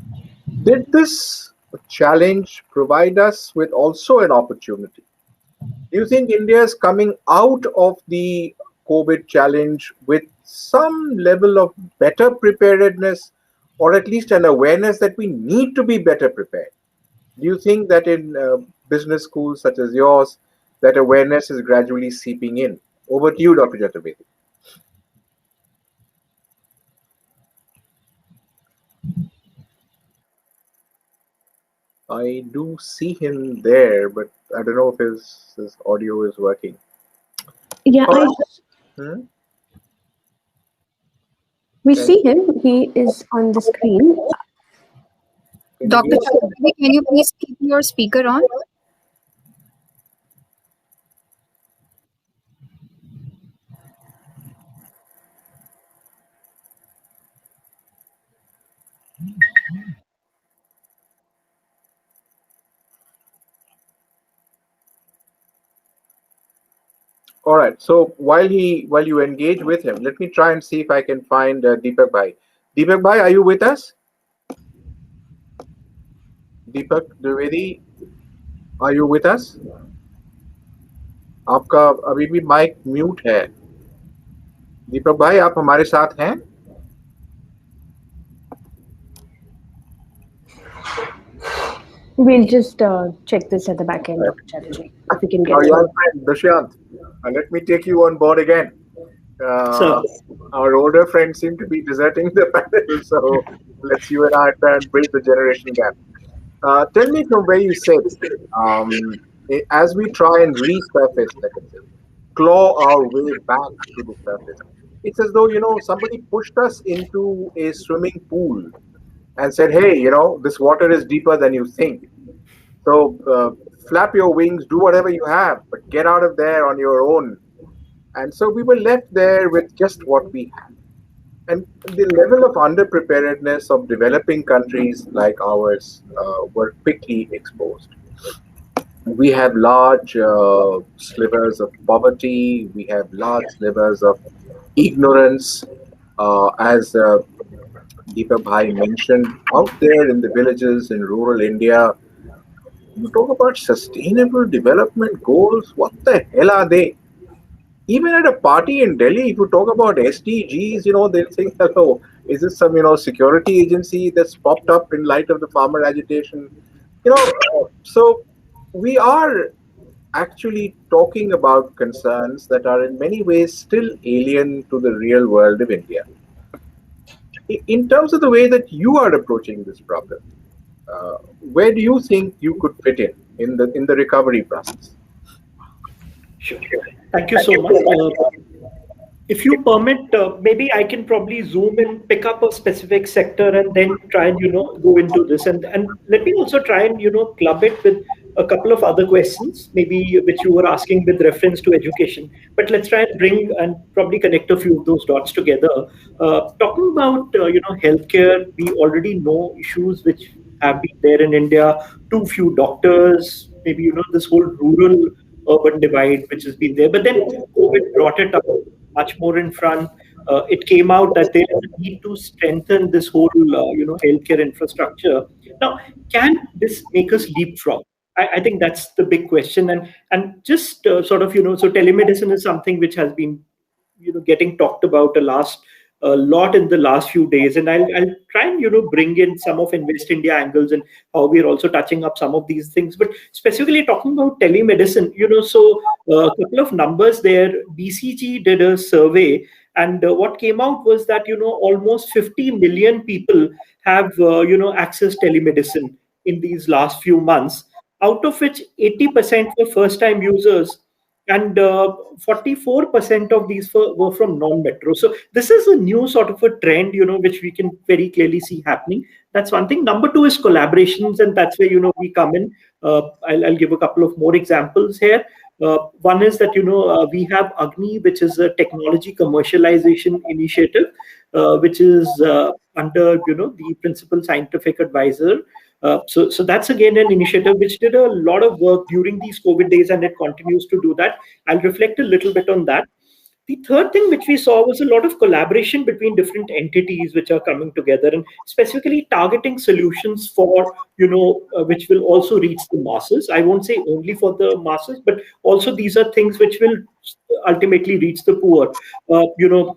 did this challenge provide us with also an opportunity? Do you think India is coming out of the COVID challenge with some level of better preparedness, or at least an awareness that we need to be better prepared? Do you think that in business schools such as yours, that awareness is gradually seeping in? Over to you, Dr. Chaturvedi. I do see him there, but I don't know if his audio is working. Yeah, we see him. He is on the screen. Dr. Chaudhry, can you please keep your speaker on? All right. So while you engage with him, let me try and see if I can find Deepak Bhai. Deepak Bhai, are you with us? Deepak Dwivedi, are you with us? आपका अभी भी mic mute है. दीपक भाई, आप हमारे साथ हैं? We'll just check this at the back end, Dr. Chatterjee, if we can get your friend Dushyant, let me take you on board again. Our older friends seem to be deserting the panel, so let's you and I try and bridge the generation gap. Tell me from where you sit, as we try and resurface, claw our way back to the surface. It's as though, somebody pushed us into a swimming pool and said, hey, this water is deeper than you think. So flap your wings, do whatever you have, but get out of there on your own. And so we were left there with just what we had. And the level of underpreparedness of developing countries like ours were quickly exposed. We have large slivers of poverty. We have large slivers of ignorance, as Deepak Bhai mentioned, out there in the villages in rural India. You talk about sustainable development goals. What the hell are they? Even at a party in Delhi, if you talk about SDGs, they'll think, oh, is this some, security agency that's popped up in light of the farmer agitation? So we are actually talking about concerns that are in many ways still alien to the real world of India. In terms of the way that you are approaching this problem, where do you think you could fit in the recovery process? Sure. Thank you so much. If you permit, maybe I can probably zoom in, pick up a specific sector, and then try and go into this. And let me also try and club it with a couple of other questions, maybe which you were asking with reference to education. But let's try and bring and probably connect a few of those dots together. Talking about healthcare, we already know issues which have been there in India. Too few doctors, maybe this whole rural urban divide which has been there. But then COVID brought it up much more in front. It came out that there is a need to strengthen this whole, healthcare infrastructure. Now, can this make us leapfrog? I think that's the big question. And just sort of, so telemedicine is something which has been, getting talked about a lot in the last few days, and I'll try and bring in some of Invest India angles and how we're also touching up some of these things. But specifically talking about telemedicine, so a couple of numbers there. BCG did a survey, and what came out was that almost 50 million people have accessed telemedicine in these last few months, out of which 80% were first-time users. And 44% of these were from non-metro. So this is a new sort of a trend, which we can very clearly see happening. That's one thing. Number two is collaborations, and that's where we come in. I'll give a couple of more examples here. One is that we have Agni, which is a technology commercialization initiative, which is under the principal scientific advisor. So that's again an initiative which did a lot of work during these COVID days, and it continues to do that. I'll reflect a little bit on that. The third thing which we saw was a lot of collaboration between different entities which are coming together, and specifically targeting solutions for, which will also reach the masses. I won't say only for the masses, but also these are things which will ultimately reach the poor,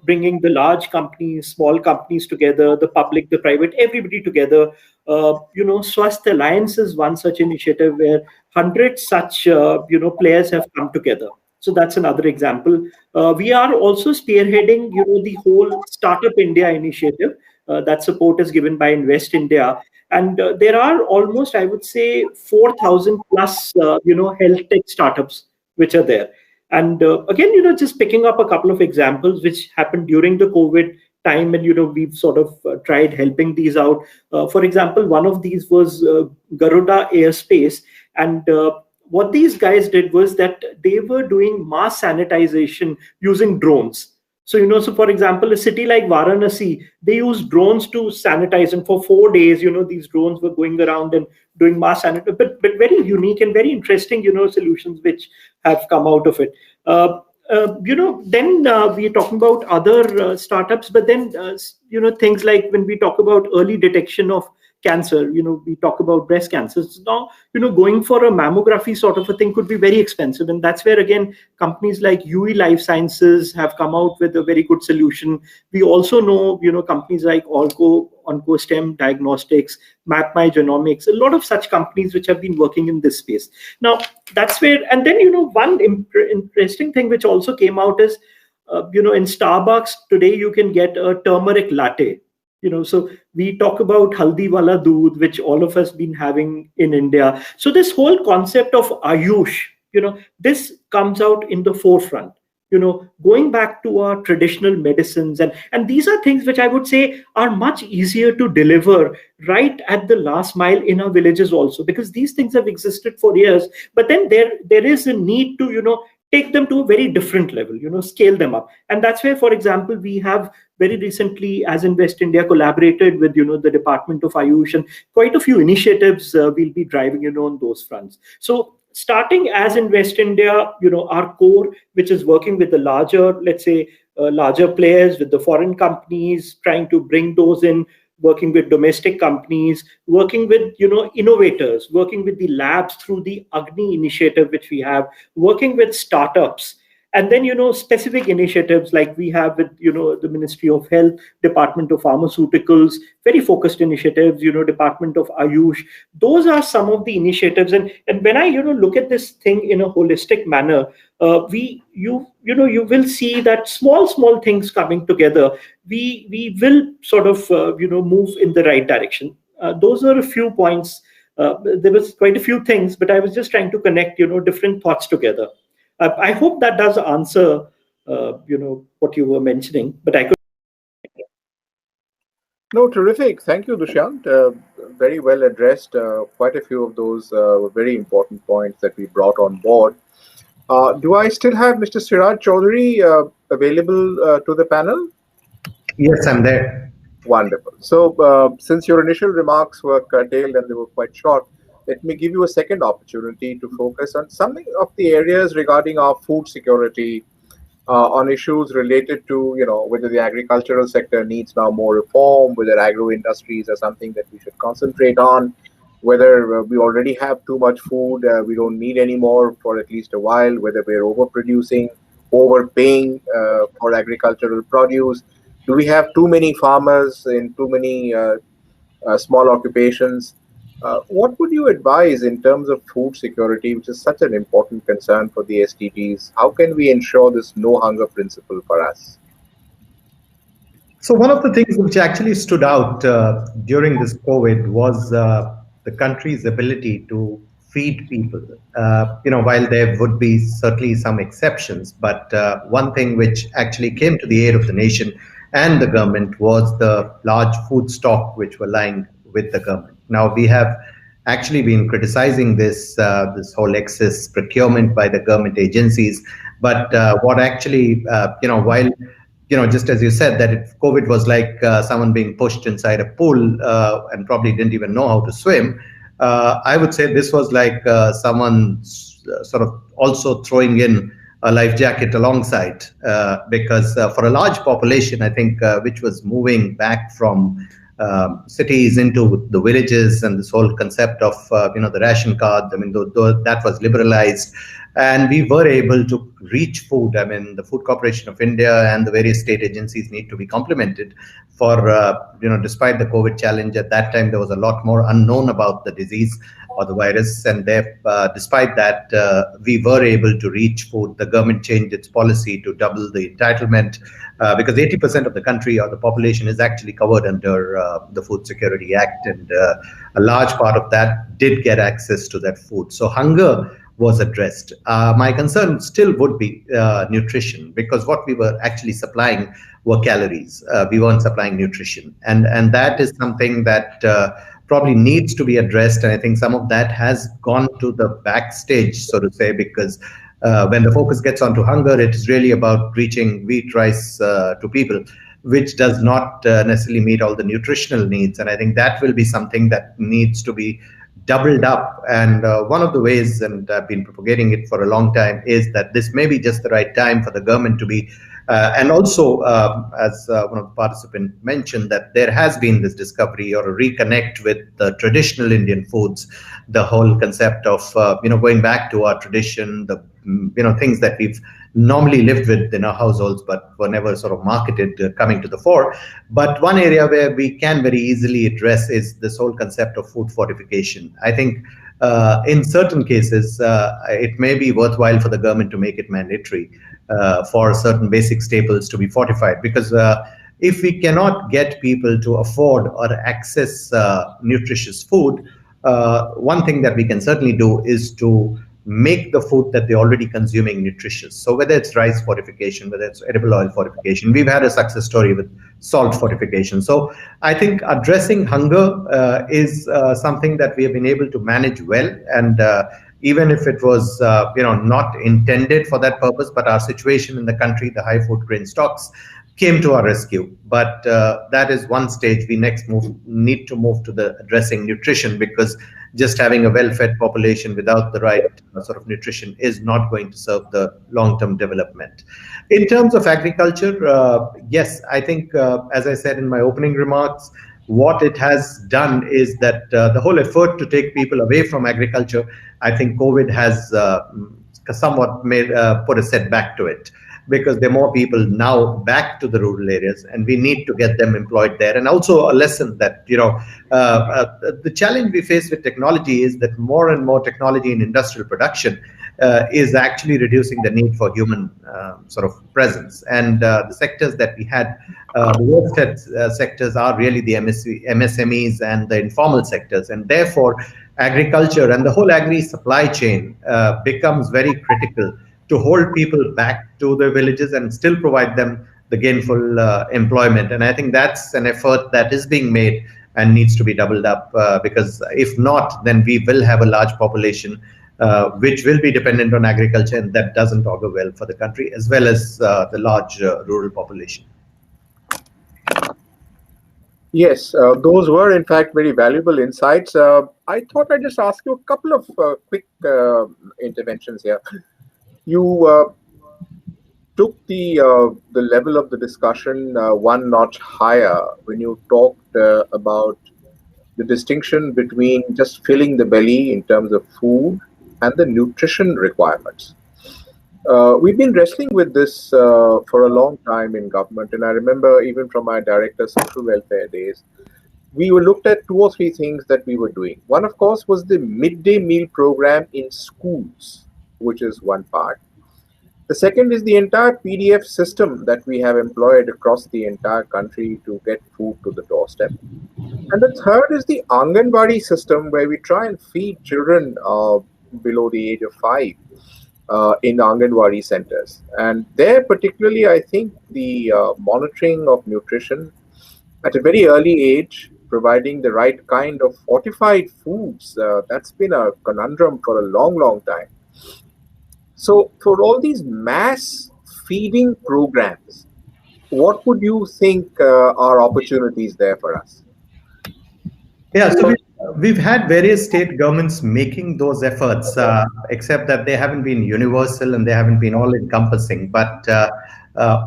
bringing the large companies, small companies together, the public, the private, everybody together. Swasth Alliance is one such initiative where 100 such, players have come together. So that's another example. We are also spearheading, the whole Startup India initiative. That support is given by Invest India. And there are almost, I would say, 4,000 plus, health tech startups which are there. And again, just picking up a couple of examples which happened during the COVID time, and we've sort of tried helping these out. For example, one of these was Garuda Airspace, and what these guys did was that they were doing mass sanitization using drones. So, so for example, a city like Varanasi, they use drones to sanitize, and for 4 days, these drones were going around and doing mass sanitization, but very unique and very interesting, solutions which have come out of it. Then we're talking about other startups, but then, things like when we talk about early detection of cancer, we talk about breast cancer. So now, going for a mammography sort of a thing could be very expensive. And that's where, again, companies like UE Life Sciences have come out with a very good solution. We also know, companies like OncoStem Diagnostics, MapMyGenomics, a lot of such companies which have been working in this space. Now, that's where, and then, one interesting thing which also came out is, in Starbucks today, you can get a turmeric latte. So we talk about haldi wala doodh, which all of us been having in India. So this whole concept of Ayush, this comes out in the forefront. Going back to our traditional medicines, and these are things which I would say are much easier to deliver right at the last mile in our villages also, because these things have existed for years. But then there is a need to take them to a very different level, scale them up. And that's where, for example, we have very recently, as Invest India, collaborated with, the Department of Ayush, and quite a few initiatives we'll be driving, on those fronts. So starting as in West India, our core, which is working with the larger, let's say, larger players, with the foreign companies, trying to bring those in, working with domestic companies, working with, innovators, working with the labs through the Agni initiative, which we have, working with startups. And then, specific initiatives like we have with, the Ministry of Health, Department of Pharmaceuticals, very focused initiatives, Department of Ayush. Those are some of the initiatives. And when I, look at this thing in a holistic manner, you will see that small things coming together, we will sort of, move in the right direction. Those are a few points. There was quite a few things, but I was just trying to connect, different thoughts together. I hope that does answer, what you were mentioning, but I could. No, terrific. Thank you, Dushyant. Very well addressed. Quite a few of those were very important points that we brought on board. Do I still have Mr. Siraj Chaudhary available to the panel? Yes, I'm there. Wonderful. So since your initial remarks were curtailed and they were quite short, let me give you a second opportunity to focus on something of the areas regarding our food security, on issues related to, whether the agricultural sector needs now more reform, whether agro industries are something that we should concentrate on, whether we already have too much food, we don't need any more for at least a while, whether we're overproducing, overpaying for agricultural produce. Do we have too many farmers in too many small occupations? What would you advise in terms of food security, which is such an important concern for the SDGs? How can we ensure this no hunger principle for us? So one of the things which actually stood out during this COVID was the country's ability to feed people. While there would be certainly some exceptions, but one thing which actually came to the aid of the nation and the government was the large food stock which were lying with the government. Now, we have actually been criticizing this whole excess procurement by the government agencies, but what actually, while, just as you said, that COVID was like someone being pushed inside a pool and probably didn't even know how to swim, I would say this was like someone sort of also throwing in a life jacket alongside, because for a large population, I think, which was moving back from cities into the villages, and this whole concept of the ration card, I mean, that was liberalized, and we were able to reach food. I mean, the Food Corporation of India and the various state agencies need to be complimented for despite the COVID challenge at that time, there was a lot more unknown about the disease or the virus, and despite that, we were able to reach food. The government changed its policy to double the entitlement, because 80% of the country or the population is actually covered under the Food Security Act, and a large part of that did get access to that food. So hunger was addressed. My concern still would be nutrition, because what we were actually supplying were calories. We weren't supplying nutrition, and that is something that probably needs to be addressed. And I think some of that has gone to the backstage, so to say, because when the focus gets onto hunger, it is really about reaching wheat, rice to people, which does not necessarily meet all the nutritional needs. And I think that will be something that needs to be doubled up. And one of the ways, and I've been propagating it for a long time, is that this may be just the right time for the government to be, and also, as one of the participants mentioned, that there has been this discovery or a reconnect with the traditional Indian foods, the whole concept of, going back to our tradition, the, things that we've normally lived with in our households, but were never sort of marketed, coming to the fore. But one area where we can very easily address is this whole concept of food fortification. I think in certain cases, it may be worthwhile for the government to make it mandatory for certain basic staples to be fortified, because if we cannot get people to afford or access nutritious food, one thing that we can certainly do is to make the food that they're already consuming nutritious. So whether it's rice fortification, whether it's edible oil fortification, we've had a success story with salt fortification. So I think addressing hunger is something that we have been able to manage well. And even if it was not intended for that purpose, but our situation in the country, the high food grain stocks, came to our rescue. But that is one stage. We next need to move to the addressing nutrition, because just having a well-fed population without the right sort of nutrition is not going to serve the long-term development. In terms of agriculture, yes, I think, as I said in my opening remarks, what it has done is that the whole effort to take people away from agriculture, I think COVID has somewhat put a setback to it, because there are more people now back to the rural areas, and we need to get them employed there. And also a lesson that, the challenge we face with technology is that more and more technology in industrial production is actually reducing the need for human sort of presence. And the sectors that we had, the worst sectors are really the MSMEs and the informal sectors. And therefore, agriculture and the whole agri supply chain becomes very critical to hold people back to their villages and still provide them the gainful employment. And I think that's an effort that is being made and needs to be doubled up, because if not, then we will have a large population which will be dependent on agriculture, and that doesn't augur well for the country, as well as the large rural population. Yes, those were in fact very valuable insights. I thought I'd just ask you a couple of quick interventions here. You took the level of the discussion one notch higher when you talked about the distinction between just filling the belly in terms of food and the nutrition requirements. We've been wrestling with this for a long time in government, and I remember even from my director social welfare days, we were looked at 2 or 3 things that we were doing. One, of course, was the midday meal program in schools, which is one part. The second is the entire PDF system that we have employed across the entire country to get food to the doorstep. And the third is the Anganwadi system, where we try and feed children below the age of 5 in Anganwadi centers. And there particularly, I think the monitoring of nutrition at a very early age, providing the right kind of fortified foods, that's been a conundrum for a long, long time. So for all these mass feeding programs, what would you think are opportunities there for us? Yeah, so we've had various state governments making those efforts, except that they haven't been universal and they haven't been all-encompassing. But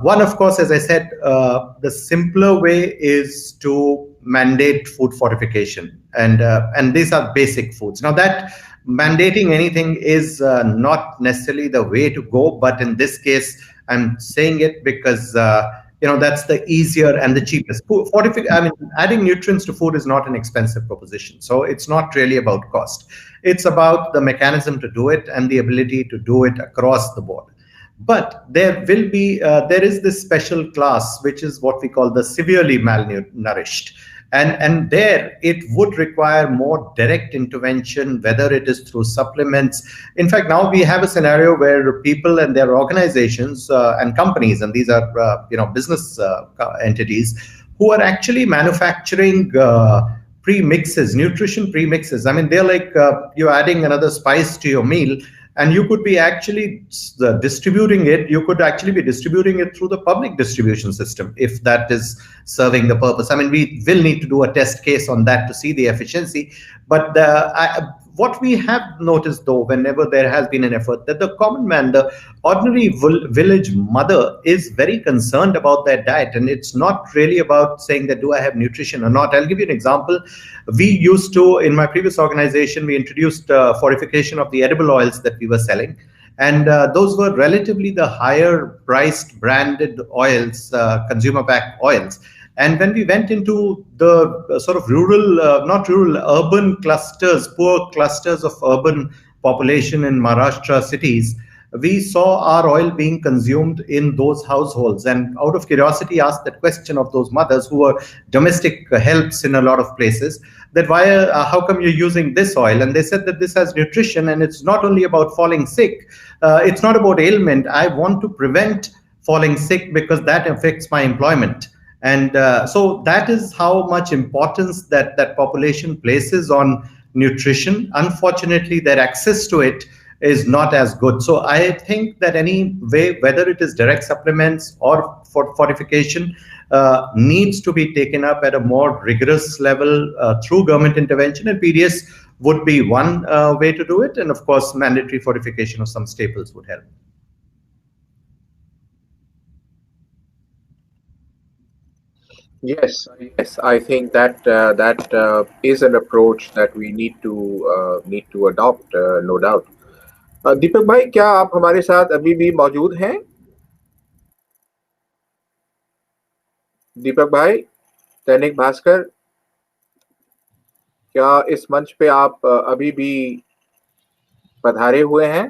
one, of course, as I said, the simpler way is to mandate food fortification, and these are basic foods. Now, that mandating anything is not necessarily the way to go, but in this case, I'm saying it because that's the easier and the cheapest. Adding nutrients to food is not an expensive proposition, so it's not really about cost. It's about the mechanism to do it and the ability to do it across the board. But there is this special class, which is what we call the severely malnourished. And there it would require more direct intervention, whether it is through supplements. In fact, now we have a scenario where people and their organizations and companies, and these are business entities, who are actually manufacturing premixes, nutrition premixes. I mean, they're like you're adding another spice to your meal, and you could be actually distributing it. You could actually be distributing it through the public distribution system, if that is serving the purpose. I mean, we will need to do a test case on that to see the efficiency. But what we have noticed, though, whenever there has been an effort, that the common man, the ordinary village mother, is very concerned about their diet. And it's not really about saying that, do I have nutrition or not? I'll give you an example. We used to, in my previous organization, we introduced fortification of the edible oils that we were selling. And those were relatively the higher priced branded oils, consumer pack oils. And when we went into the sort of urban clusters, poor clusters of urban population in Maharashtra cities, we saw our oil being consumed in those households. And out of curiosity, asked that question of those mothers who were domestic helps in a lot of places, that how come you're using this oil? And they said that this has nutrition, and it's not only about falling sick. It's not about ailment. I want to prevent falling sick because that affects my employment. And so that is how much importance that population places on nutrition. Unfortunately, their access to it is not as good. So I think that any way, whether it is direct supplements or fortification, needs to be taken up at a more rigorous level through government intervention, and PDS would be one way to do it. And of course, mandatory fortification of some staples would help. Yes, I think that that is an approach that we need to adopt, no doubt. दीपक भाई, क्या आप हमारे साथ अभी भी मौजूद हैं? दीपक भाई, दैनिक भास्कर, क्या इस मंच पे आप अभी भी पधारे हुए हैं?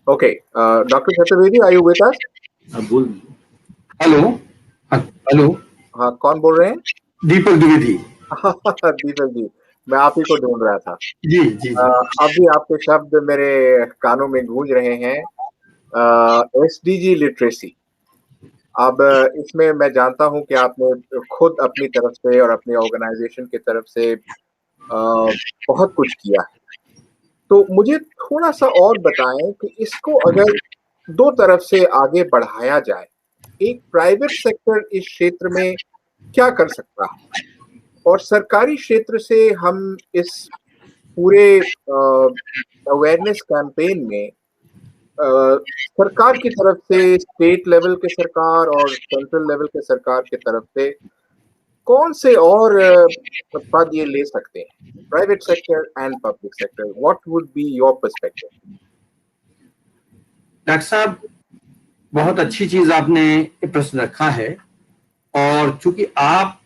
Okay, doctor Chaturvedi, are you with us? Hello hello, हाँ, कौन बोल रहे हैं? दीपक द्विवेदी। दीपक जी, मैं आप ही को ढूंढ रहा था। जी जी, अभी आपके शब्द मेरे कानों में गूंज रहे हैं, एसडीजी लिटरेसी। अब इसमें मैं जानता हूं कि आपने खुद अपनी तरफ से और अपनी ऑर्गेनाइजेशन की तरफ से बहुत कुछ किया है, तो मुझे थोड़ा सा और बताएं कि इसको अगर दो तरफ से आगे बढ़ाया जाए, एक प्राइवेट सेक्टर इस क्षेत्र में क्या कर सकता है, और सरकारी क्षेत्र से हम इस पूरे अवेयरनेस कैंपेन में सरकार की तरफ से, स्टेट लेवल के सरकार और सेंट्रल लेवल के सरकार की तरफ से कौन से और पद ये ले सकते हैं, private sector and public sector? What would be your perspective? Doctor साहब, बहुत अच्छी चीज आपने ये प्रश्न रखा है, और चूंकि आप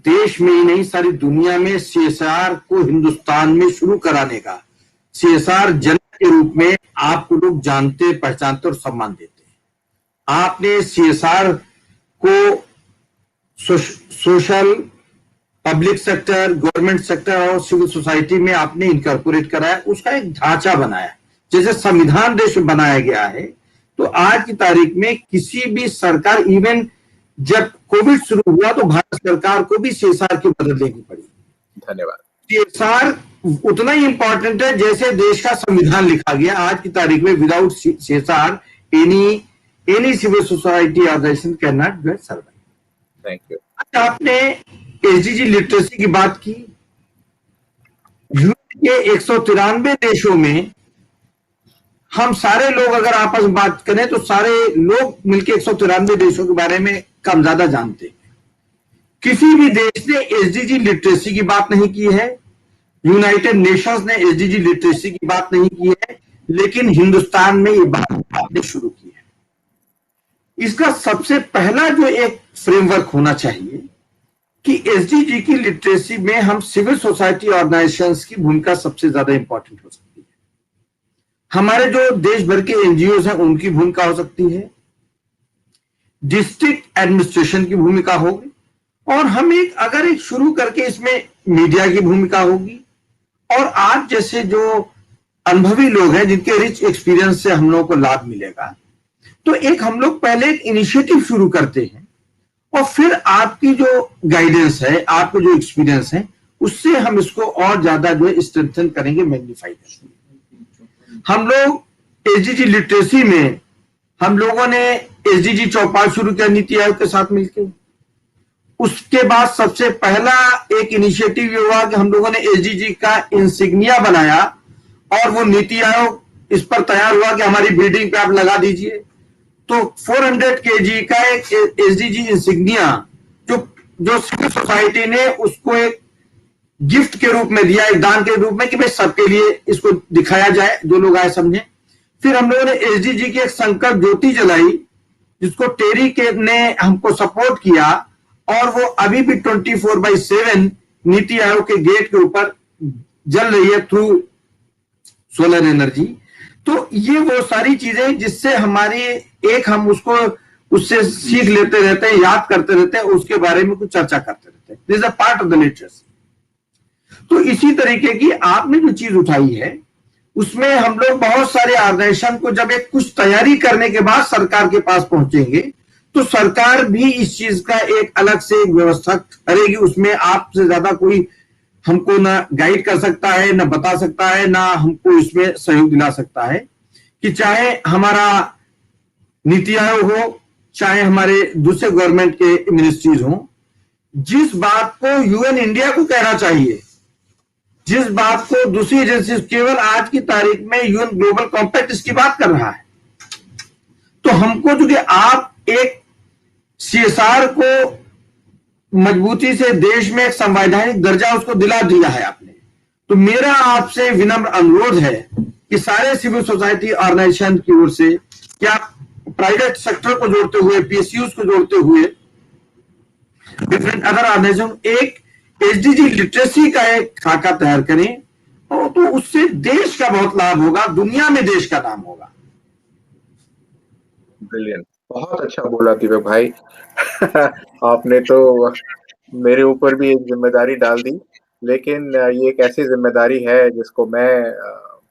देश में ही नहीं सारी दुनिया में सीएसआर को हिंदुस्तान में शुरू कराने का, सीएसआर जनक के रूप में आपको लोग जानते, पहचानते और सम्मान देते हैं। आपने सीएसआर को social, public sector, government sector और सिविल सोसाइटी में आपने इनकॉर्पोरेट कराया, उसका एक ढांचा बनाया। जैसे संविधान देश में बनाया गया है, तो आज की तारीख में किसी भी सरकार, इवन जब कोविड शुरू हुआ तो भारत सरकार को भी सीएसआर की मदद लेनी पड़ी। धन्यवाद। सीएसआर उतना ही इंपॉर्टेंट है जैसे देश का संविधान लिखा गया। आज की तारीख में without CSR any civil society organisation can not get survive. Thank you. आपने एसडीजी लिटरेसी की बात की। यूएन के 193 देशों में हम सारे लोग अगर आपस में बात करें तो सारे लोग मिलकर 193 देशों के बारे में कम ज्यादा जानते हैं। किसी भी देश ने एसडीजी लिटरेसी की बात नहीं की है, यूनाइटेड नेशंस ने एसडीजी लिटरेसी की बात नहीं की है, लेकिन हिंदुस्तान में ये बात आपने शुरू की है। इसका सबसे पहला जो एक फ्रेमवर्क होना चाहिए कि एसडीजी की लिटरेसी में हम सिविल सोसाइटी ऑर्गेनाइजेशंस की भूमिका सबसे ज्यादा इंपॉर्टेंट हो सकती है। हमारे जो देश भर के एनजीओज हैं उनकी भूमिका हो सकती है, डिस्ट्रिक्ट एडमिनिस्ट्रेशन की भूमिका होगी, और हम अगर एक शुरू करके इसमें मीडिया की भूमिका होगी, और आप जैसे जो अनुभवी लोग हैं जिनके रिच एक्सपीरियंस से हम लोगों को लाभ मिलेगा, तो एक हम लोग पहले एक इनिशिएटिव शुरू करते हैं, और फिर आपकी जो गाइडेंस है, आपको जो एक्सपीरियंस है, उससे हम इसको और ज्यादा जो है स्ट्रेंथन करेंगे, मैग्नीफाई करेंगे। हम लोग एसडीजी लिटरेसी में हम लोगों ने एसडीजी चौपाल शुरू किया नीति आयोग के साथ मिलकर। उसके बाद सबसे पहला एक इनिशिएटिव ये हुआ कि हम लोगों ने एसडीजी का इंसिग्निया बनाया, और वो नीति आयोग इस पर तैयार हुआ कि हमारी बिल्डिंग पे आप लगा दीजिए। तो 400 kg का एक एसडीजी इंसिग्निया जो सिविल सोसाइटी ने उसको एक गिफ्ट के रूप में दिया, एक दान के रूप में, कि भाई सबके लिए इसको दिखाया जाए, जो लोग आए समझे। फिर हम लोगों ने एसडीजी की एक संकल्प ज्योति जलाई, जिसको टेरी के ने हमको सपोर्ट किया, और वो अभी भी 24/7 नीति आयोग के गेट के ऊपर जल रही है थ्रू सोलर एनर्जी। तो ये वो सारी चीजें जिससे हमारी हम उससे सीख लेते रहते हैं, याद करते रहते हैं, उसके बारे में कुछ चर्चा करते रहते हैं। This is a part of the literacy. तो इसी तरीके की आपने जो चीज उठाई है, उसमें हम लोग बहुत सारे ऑर्गेनाइजेशन को जब एक कुछ तैयारी करने के बाद सरकार के पास पहुंचेंगे, तो सरकार भी इस चीज का एक अलग से व्यवस्था करेगी। उसमें आपसे ज्यादा कोई हमको ना गाइड कर सकता है, ना बता सकता है, ना हमको इसमें सहयोग दिला सकता है कि चाहे हमारा नीति आयोग हो, चाहे हमारे दूसरे गवर्नमेंट के मिनिस्ट्रीज हो, जिस बात को यूएन इंडिया को कहना चाहिए, जिस बात को दूसरी एजेंसी, केवल आज की तारीख में यूएन ग्लोबल कॉम्पैक्ट इसकी बात कर रहा है, तो हमको जो आप एक सीएसआर को मजबूती से देश में एक संवैधानिक दर्जा उसको दिला दिया है आपने, तो मेरा आपसे विनम्र अनुरोध है कि सारे सिविल सोसाइटी ऑर्गेनाइजेशन की ओर से, क्या प्राइवेट सेक्टर को जोड़ते हुए, पीएसयूज को जोड़ते हुए, डिफरेंट अदर ऑर्गेनाइजेशन, एक एसडीजी लिटरेसी का एक खाका तैयार करें, और तो उससे देश का बहुत लाभ होगा, दुनिया में देश का नाम होगा। ब्रिलियंट, बहुत अच्छा बोला दीपक भाई। आपने तो मेरे ऊपर भी एक जिम्मेदारी डाल दी, लेकिन ये एक ऐसी जिम्मेदारी है जिसको मैं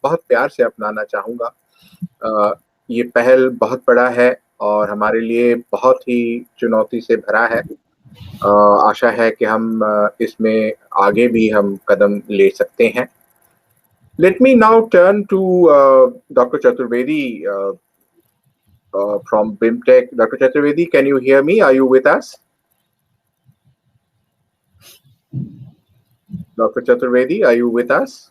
बहुत प्यार से अपनाना चाहूँगा। ये पहल बहुत बड़ा है और हमारे लिए बहुत ही चुनौती से भरा है। आशा है कि हम इसमें आगे भी हम कदम ले सकते हैं। Let me now turn to Dr. Chaturvedi from BIMTECH. Dr. Chaturvedi, can you hear me? Are you with us? Dr. Chaturvedi, are you with us?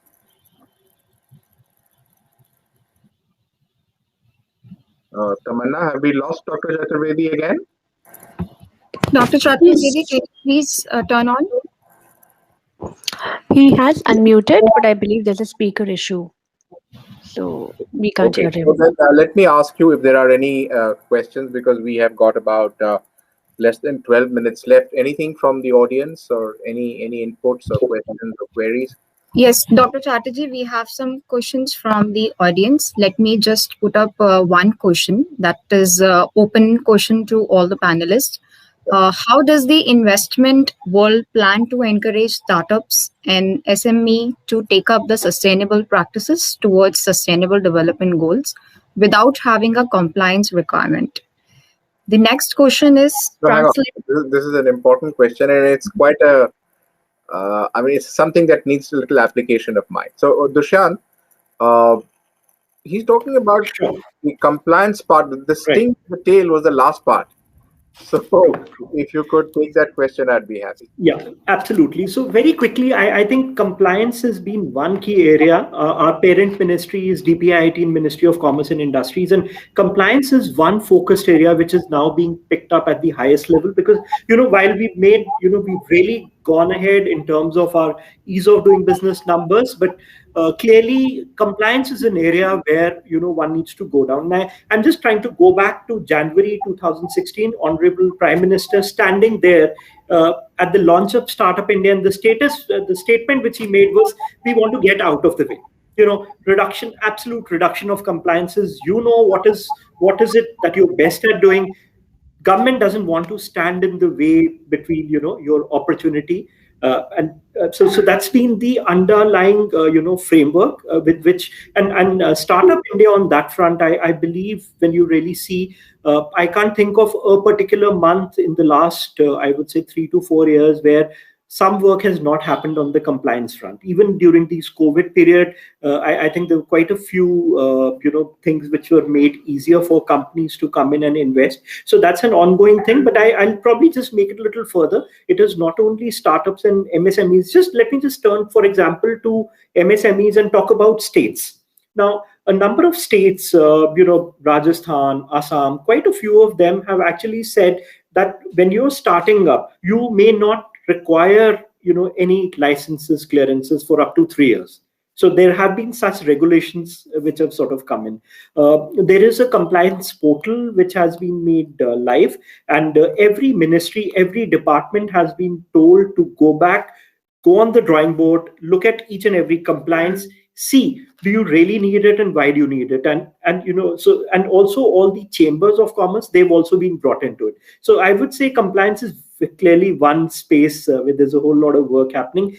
Tamanna, have we lost Dr. Chaturvedi again? Dr. Chaturvedi, can you please turn on? He has unmuted, but I believe there's a speaker issue. So we can't hear him. So then, let me ask you if there are any questions, because we have got about less than 12 minutes left. Anything from the audience, or any inputs or questions or queries? Yes, Dr. Chatterjee, we have some questions from the audience. Let me just put up one question that is open question to all the panelists. How does the investment world plan to encourage startups and SME to take up the sustainable practices towards sustainable development goals without having a compliance requirement? The next question is this is an important question, and it's quite a I mean, it's something that needs a little application of mine. So Dushyant, he's talking about the compliance part. The sting, the tail was the last part. So if you could take that question, I'd be happy. Yeah, absolutely. So very quickly, I think compliance has been one key area. Our parent ministry is DPIIT, Ministry of Commerce and Industries, and compliance is one focused area which is now being picked up at the highest level, because, while we've made, we've really gone ahead in terms of our ease of doing business numbers, but clearly compliance is an area where one needs to go down. Now, I'm just trying to go back to January 2016, Honorable Prime Minister standing there at the launch of Startup India, and the statement which he made was, we want to get out of the way. Absolute reduction of compliances. What is it that you're best at doing. Government doesn't want to stand in the way between your opportunity, so that's been the underlying framework with which and Startup India on that front. I believe when you really see, I can't think of a particular month in the last I would say 3 to 4 years where some work has not happened on the compliance front. Even during this COVID period, I think there were quite a few, things which were made easier for companies to come in and invest. So that's an ongoing thing. But I'll probably just make it a little further. It is not only startups and MSMEs. Let me just turn, for example, to MSMEs and talk about states. Now, a number of states, Rajasthan, Assam, quite a few of them have actually said that when you're starting up, you may not require any licenses, clearances for up to 3 years. So there have been such regulations which have sort of come in. There is a compliance portal which has been made live, and every ministry, every department has been told to go back, go on the drawing board, look at each and every compliance, see, do you really need it and why do you need it? And also all the chambers of commerce, they've also been brought into it. So I would say compliance is clearly one space where there's a whole lot of work happening.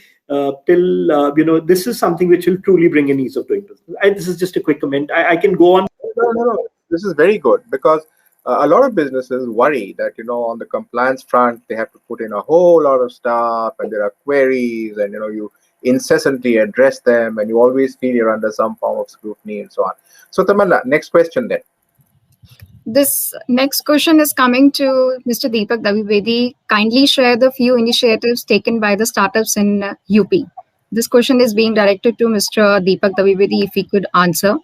This is something which will truly bring in ease of doing business. This is just a quick comment. I can go on. No. This is very good, because a lot of businesses worry that on the compliance front they have to put in a whole lot of stuff, and there are queries, and incessantly address them, and you always feel you're under some form of scrutiny and so on. So Tamanna, next question then. This next question is coming to Mr. Deepak Dwivedi. Kindly share the few initiatives taken by the startups in UP. This question is being directed to Mr. Deepak Dwivedi, if he could answer.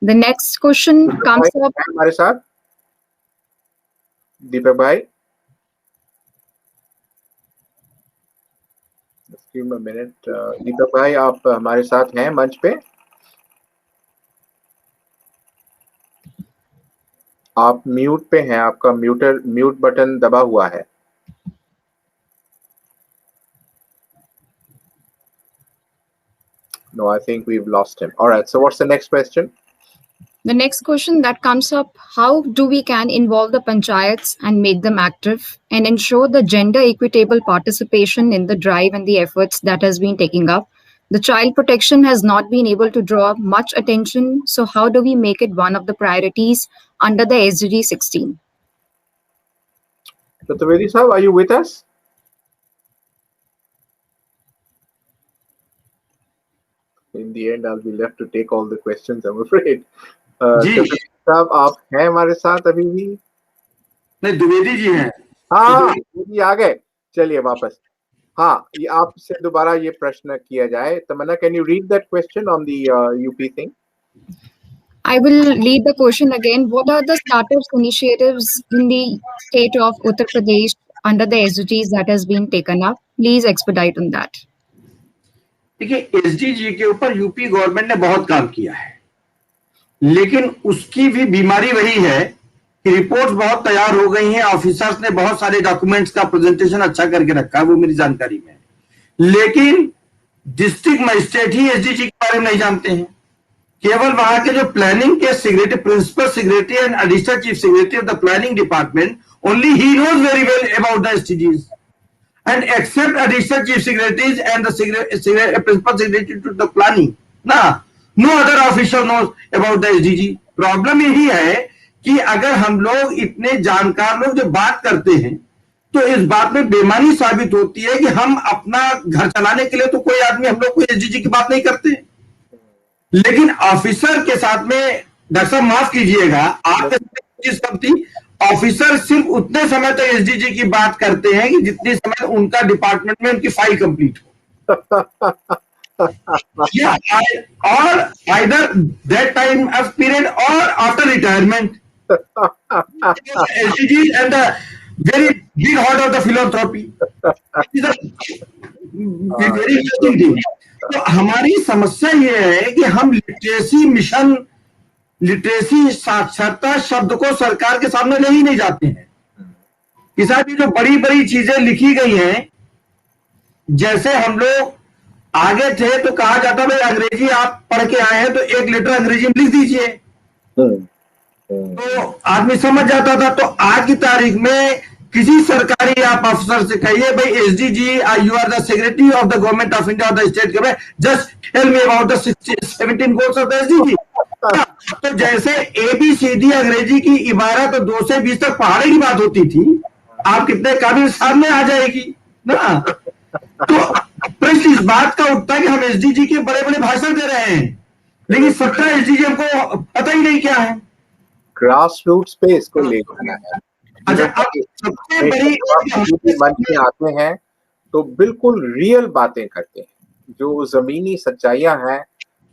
The next question comes up. हमारे साथ दीपक भाई, give me a minute. दीपक भाई, आप हमारे साथ हैं मंच पे? आप म्यूट पे हैं, आपका म्यूट बटन दबा हुआ है. No, I think we've lost him. All right, so what's the next question? The next question that comes up, how do we can involve the panchayats and make them active and ensure the gender equitable participation in the drive and the efforts that has been taking up? The child protection has not been able to draw much attention. So how do we make it one of the priorities under the SDG 16? Chaturvedi sir, are you with us? In the end, I'll be left to take all the questions, I'm afraid. साहब, आप हैं हमारे साथ अभी भी? नहीं, द्विवेदी जी हैं. हाँ, द्विवेदी आ गए. चलिए वापस. हाँ, ये आपसे दोबारा ये प्रश्न किया जाए. तमन्ना, can you read that question on the UP thing? I will read the question again. What are the startups initiatives in the state of Uttar Pradesh under the SDGs that has been taken up? Please expedite on that. देखिए, SDG के ऊपर UP government ने बहुत काम किया है, लेकिन उसकी भी बीमारी वही है कि रिपोर्ट्स बहुत तैयार हो गई हैं, ऑफिसर्स ने बहुत सारे डॉक्यूमेंट्स का प्रेजेंटेशन अच्छा करके रखा है, वो मेरी जानकारी में, लेकिन डिस्ट्रिक्ट मजिस्ट्रेट ही एसडीजी के बारे में नहीं जानते हैं. केवल वहां के जो प्लानिंग के secretary, principal secretary and additional chief secretary of the planning department, only ही knows very well about the SDGs. And except additional chief secretaries and the principal secretary to the planning, no other official knows about the SDG. Problem यही है कि अगर हम लोग इतने जानकार लोग जो बात करते हैं, तो इस बात में बेईमानी साबित होती है कि हम अपना घर चलाने के लिए तो कोई आदमी हम लोग कोई एसडीजी की बात नहीं करते, लेकिन ऑफिसर के साथ में, डॉक्टर साहब माफ कीजिएगा, आपके सब थी, ऑफिसर सिर्फ उतने समय तक एसडीजी की बात करते हैं कि जितने समय उनका डिपार्टमेंट में उनकी फाइल कंप्लीट हो. और either that time of period or after retirement. SDG and the very big heart of the philanthropy is a very interesting thing. तो हमारी समस्या ये है कि हम लिटरेसी मिशन, लिटरेसी साक्षरता शब्द को सरकार के सामने ले ही नहीं जाते हैं. किसान भी जो बड़ी बड़ी चीजें लिखी गई हैं, जैसे हम लोग आगे थे तो कहा जाता भाई अंग्रेजी आप पढ़ के आए हैं तो एक लेटर अंग्रेजी में लिख दीजिए, तो आदमी समझ जाता था. तो आज की तारीख में किसी सरकारी आप अफसर से कहिए भाई SDG, you are the secretary of the government of India, the state government, just tell me about the 17 goals of the SDG. तो जैसे ABCD अंग्रेजी की इबारत तो 2 से 20 तक पढ़ाने की बात होती थी, आप कितने काबिल सामने आ जाएगी ना. तो प्रश्न इस बात का उठता है कि हम एसडीजी के बड़े बड़े भाषण दे रहे हैं, लेकिन 17 एसडीजी हमको पता ही नहीं क्या है. ग्रास रूट पे इसको ले जाना है. सबसे बड़ी मन में आते हैं तो बिल्कुल रियल बातें करते हैं, जो जमीनी सच्चाइयां हैं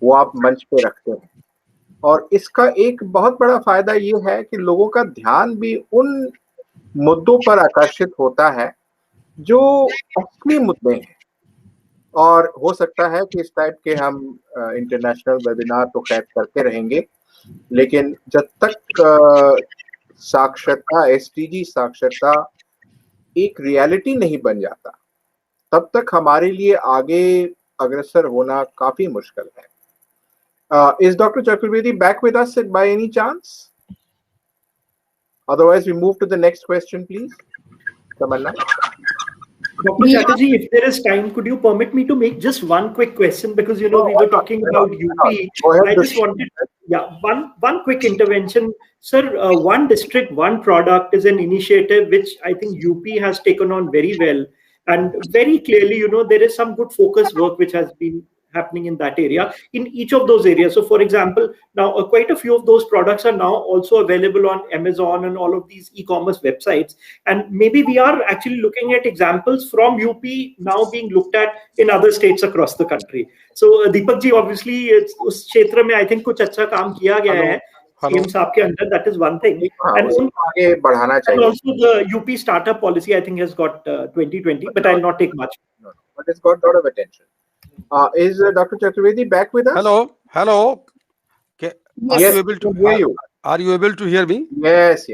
वो आप मंच पे रखते हैं. और इसका एक बहुत बड़ा फायदा ये है कि लोगों का ध्यान भी उन मुद्दों पर आकर्षित होता है जो असली मुद्दे हैं. और हो सकता है कि इस टाइप के हम इंटरनेशनल वेबिनार तो खैर करते रहेंगे, लेकिन जब तक साक्षरता, एसडीजी साक्षरता एक रियलिटी नहीं बन जाता, तब तक हमारे लिए आगे अग्रसर होना काफी मुश्किल है. Is Dr. Chaturvedi back with us by any chance? Otherwise, we move to the next question, please. Tamanna. Dr. Chatterjee, if there is time, could you permit me to make just one quick question? Because, we were talking about UP. I just wanted, one quick intervention. Sir, one district, one product is an initiative which I think UP has taken on very well. And very clearly, there is some good focus work which has been happening in that area, in each of those areas. So for example, now quite a few of those products are now also available on Amazon and all of these e-commerce websites. And maybe we are actually looking at examples from UP now being looked at in other states across the country. So Deepak ji, obviously उस क्षेत्र में I think कुछ अच्छा काम किया गया है CM साहब के अंदर, that is one thing. And also the UP startup policy I think has got 2020, but I'll not take much. No, but it's got a lot of attention. Is Dr. Chaturvedi back with us? Hello. Are yes, you able to hear you? Are you able to hear me? Yes.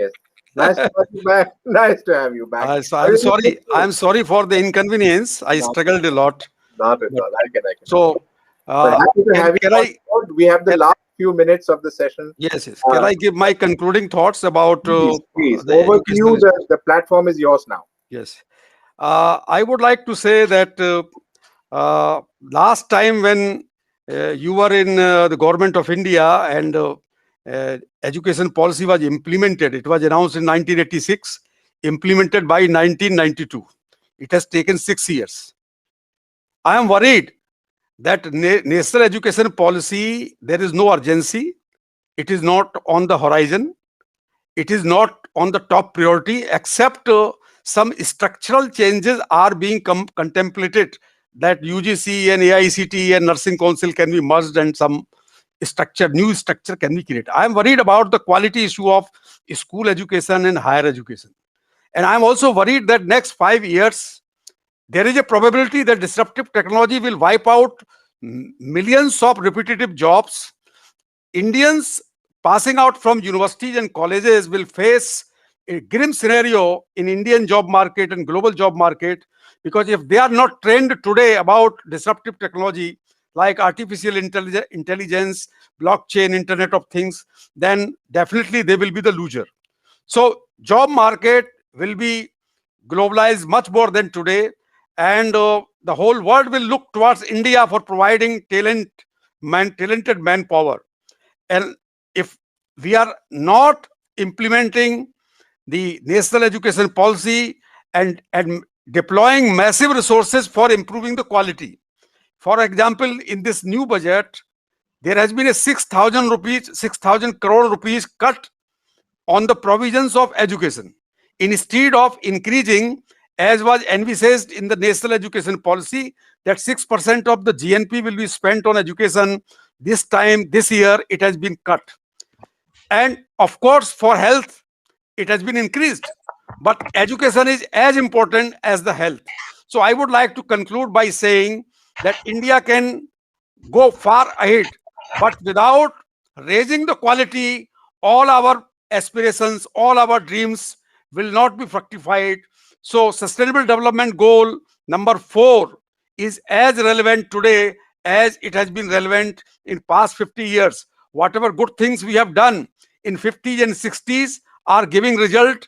Nice to have you back. Nice to have you back. So I'm sorry for the inconvenience. I struggled a lot. Not at all. I can. So, happy to have you. We have the last few minutes of the session. Yes. Can I give my concluding thoughts about? Please. Over to you. The platform is yours now. Yes. I would like to say that last time when you were in the government of India and education policy was implemented, it was announced in 1986, implemented by 1992. It has taken 6 years. I am worried that national education policy, there is no urgency. It is not on the horizon. It is not on the top priority, except some structural changes are being contemplated, that UGC and AICT and Nursing Council can be merged and some new structure can be created. I am worried about the quality issue of school education and higher education. And I am also worried that next 5 years, there is a probability that disruptive technology will wipe out millions of repetitive jobs. Indians passing out from universities and colleges will face a grim scenario in Indian job market and global job market, because if they are not trained today about disruptive technology like artificial intelligence, blockchain, Internet of Things, then definitely they will be the loser. So job market will be globalized much more than today, and the whole world will look towards India for providing talented manpower. And if we are not implementing the national education policy and deploying massive resources for improving the quality. For example, in this new budget, there has been a 6,000 crore rupees cut on the provisions of education, instead of increasing, as was envisaged in the national education policy, that 6% of the GNP will be spent on education. This year, it has been cut. And of course, for health, it has been increased. But education is as important as the health. So I would like to conclude by saying that India can go far ahead, but without raising the quality, all our aspirations, all our dreams will not be fructified. So Sustainable Development Goal number 4 is as relevant today as it has been relevant in past 50 years. Whatever good things we have done in 50s and 60s are giving result.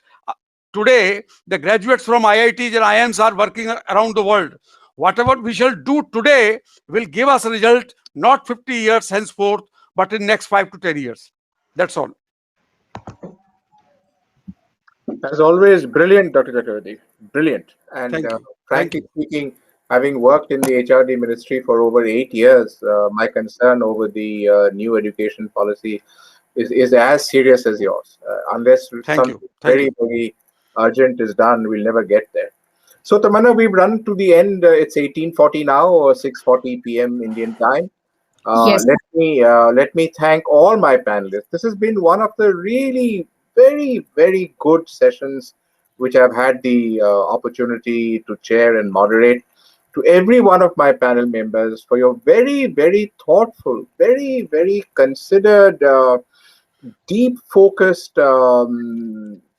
Today, the graduates from IITs and IIMs are working around the world. Whatever we shall do today will give us a result, not 50 years henceforth, but in next 5 to 10 years. That's all. As always, brilliant, Dr. Chaturvedi. Brilliant. And frankly speaking, having worked in the HRD ministry for over 8 years, my concern over the new education policy is as serious as yours. Unless something very urgent is done, we'll never get there. So Tamanna, we've run to the end. It's 18:40 now, or 6:40 p.m. Indian time. Yes. Let me thank all my panelists. This has been one of the really very, very good sessions which I've had the opportunity to chair and moderate. To every one of my panel members for your very, very thoughtful, very, very considered, deep focused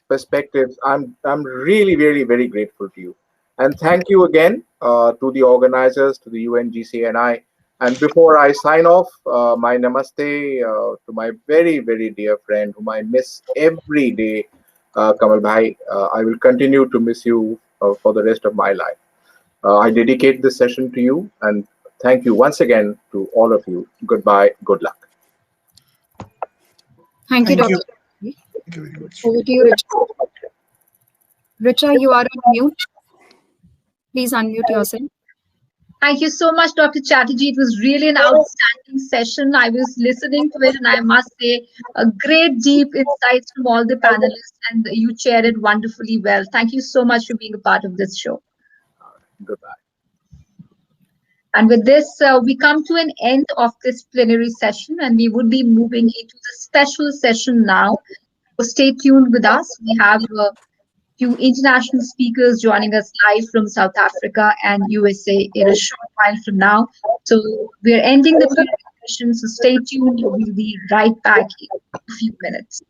perspectives. I'm really, really, very grateful to you. And thank you again to the organizers, to the UN GCNI. And before I sign off, my namaste to my very, very dear friend whom I miss every day, Kamal Bhai. I will continue to miss you for the rest of my life. I dedicate this session to you, and thank you once again to all of you. Goodbye. Good luck. Thank you, Dr. Thank you very much. Over to you, Richa. Richa, you are on mute. Please unmute yourself. Thank you so much, Dr. Chatterjee. It was really an outstanding session. I was listening to it, and I must say, a great deep insights from all the panelists, and you chaired it wonderfully well. Thank you so much for being a part of this show. Goodbye. And with this, we come to an end of this plenary session, and we would be moving into the special session now. So stay tuned with us. We have few international speakers joining us live from South Africa and USA in a short while from now. So we're ending the plenary session, so stay tuned. We'll be right back in a few minutes.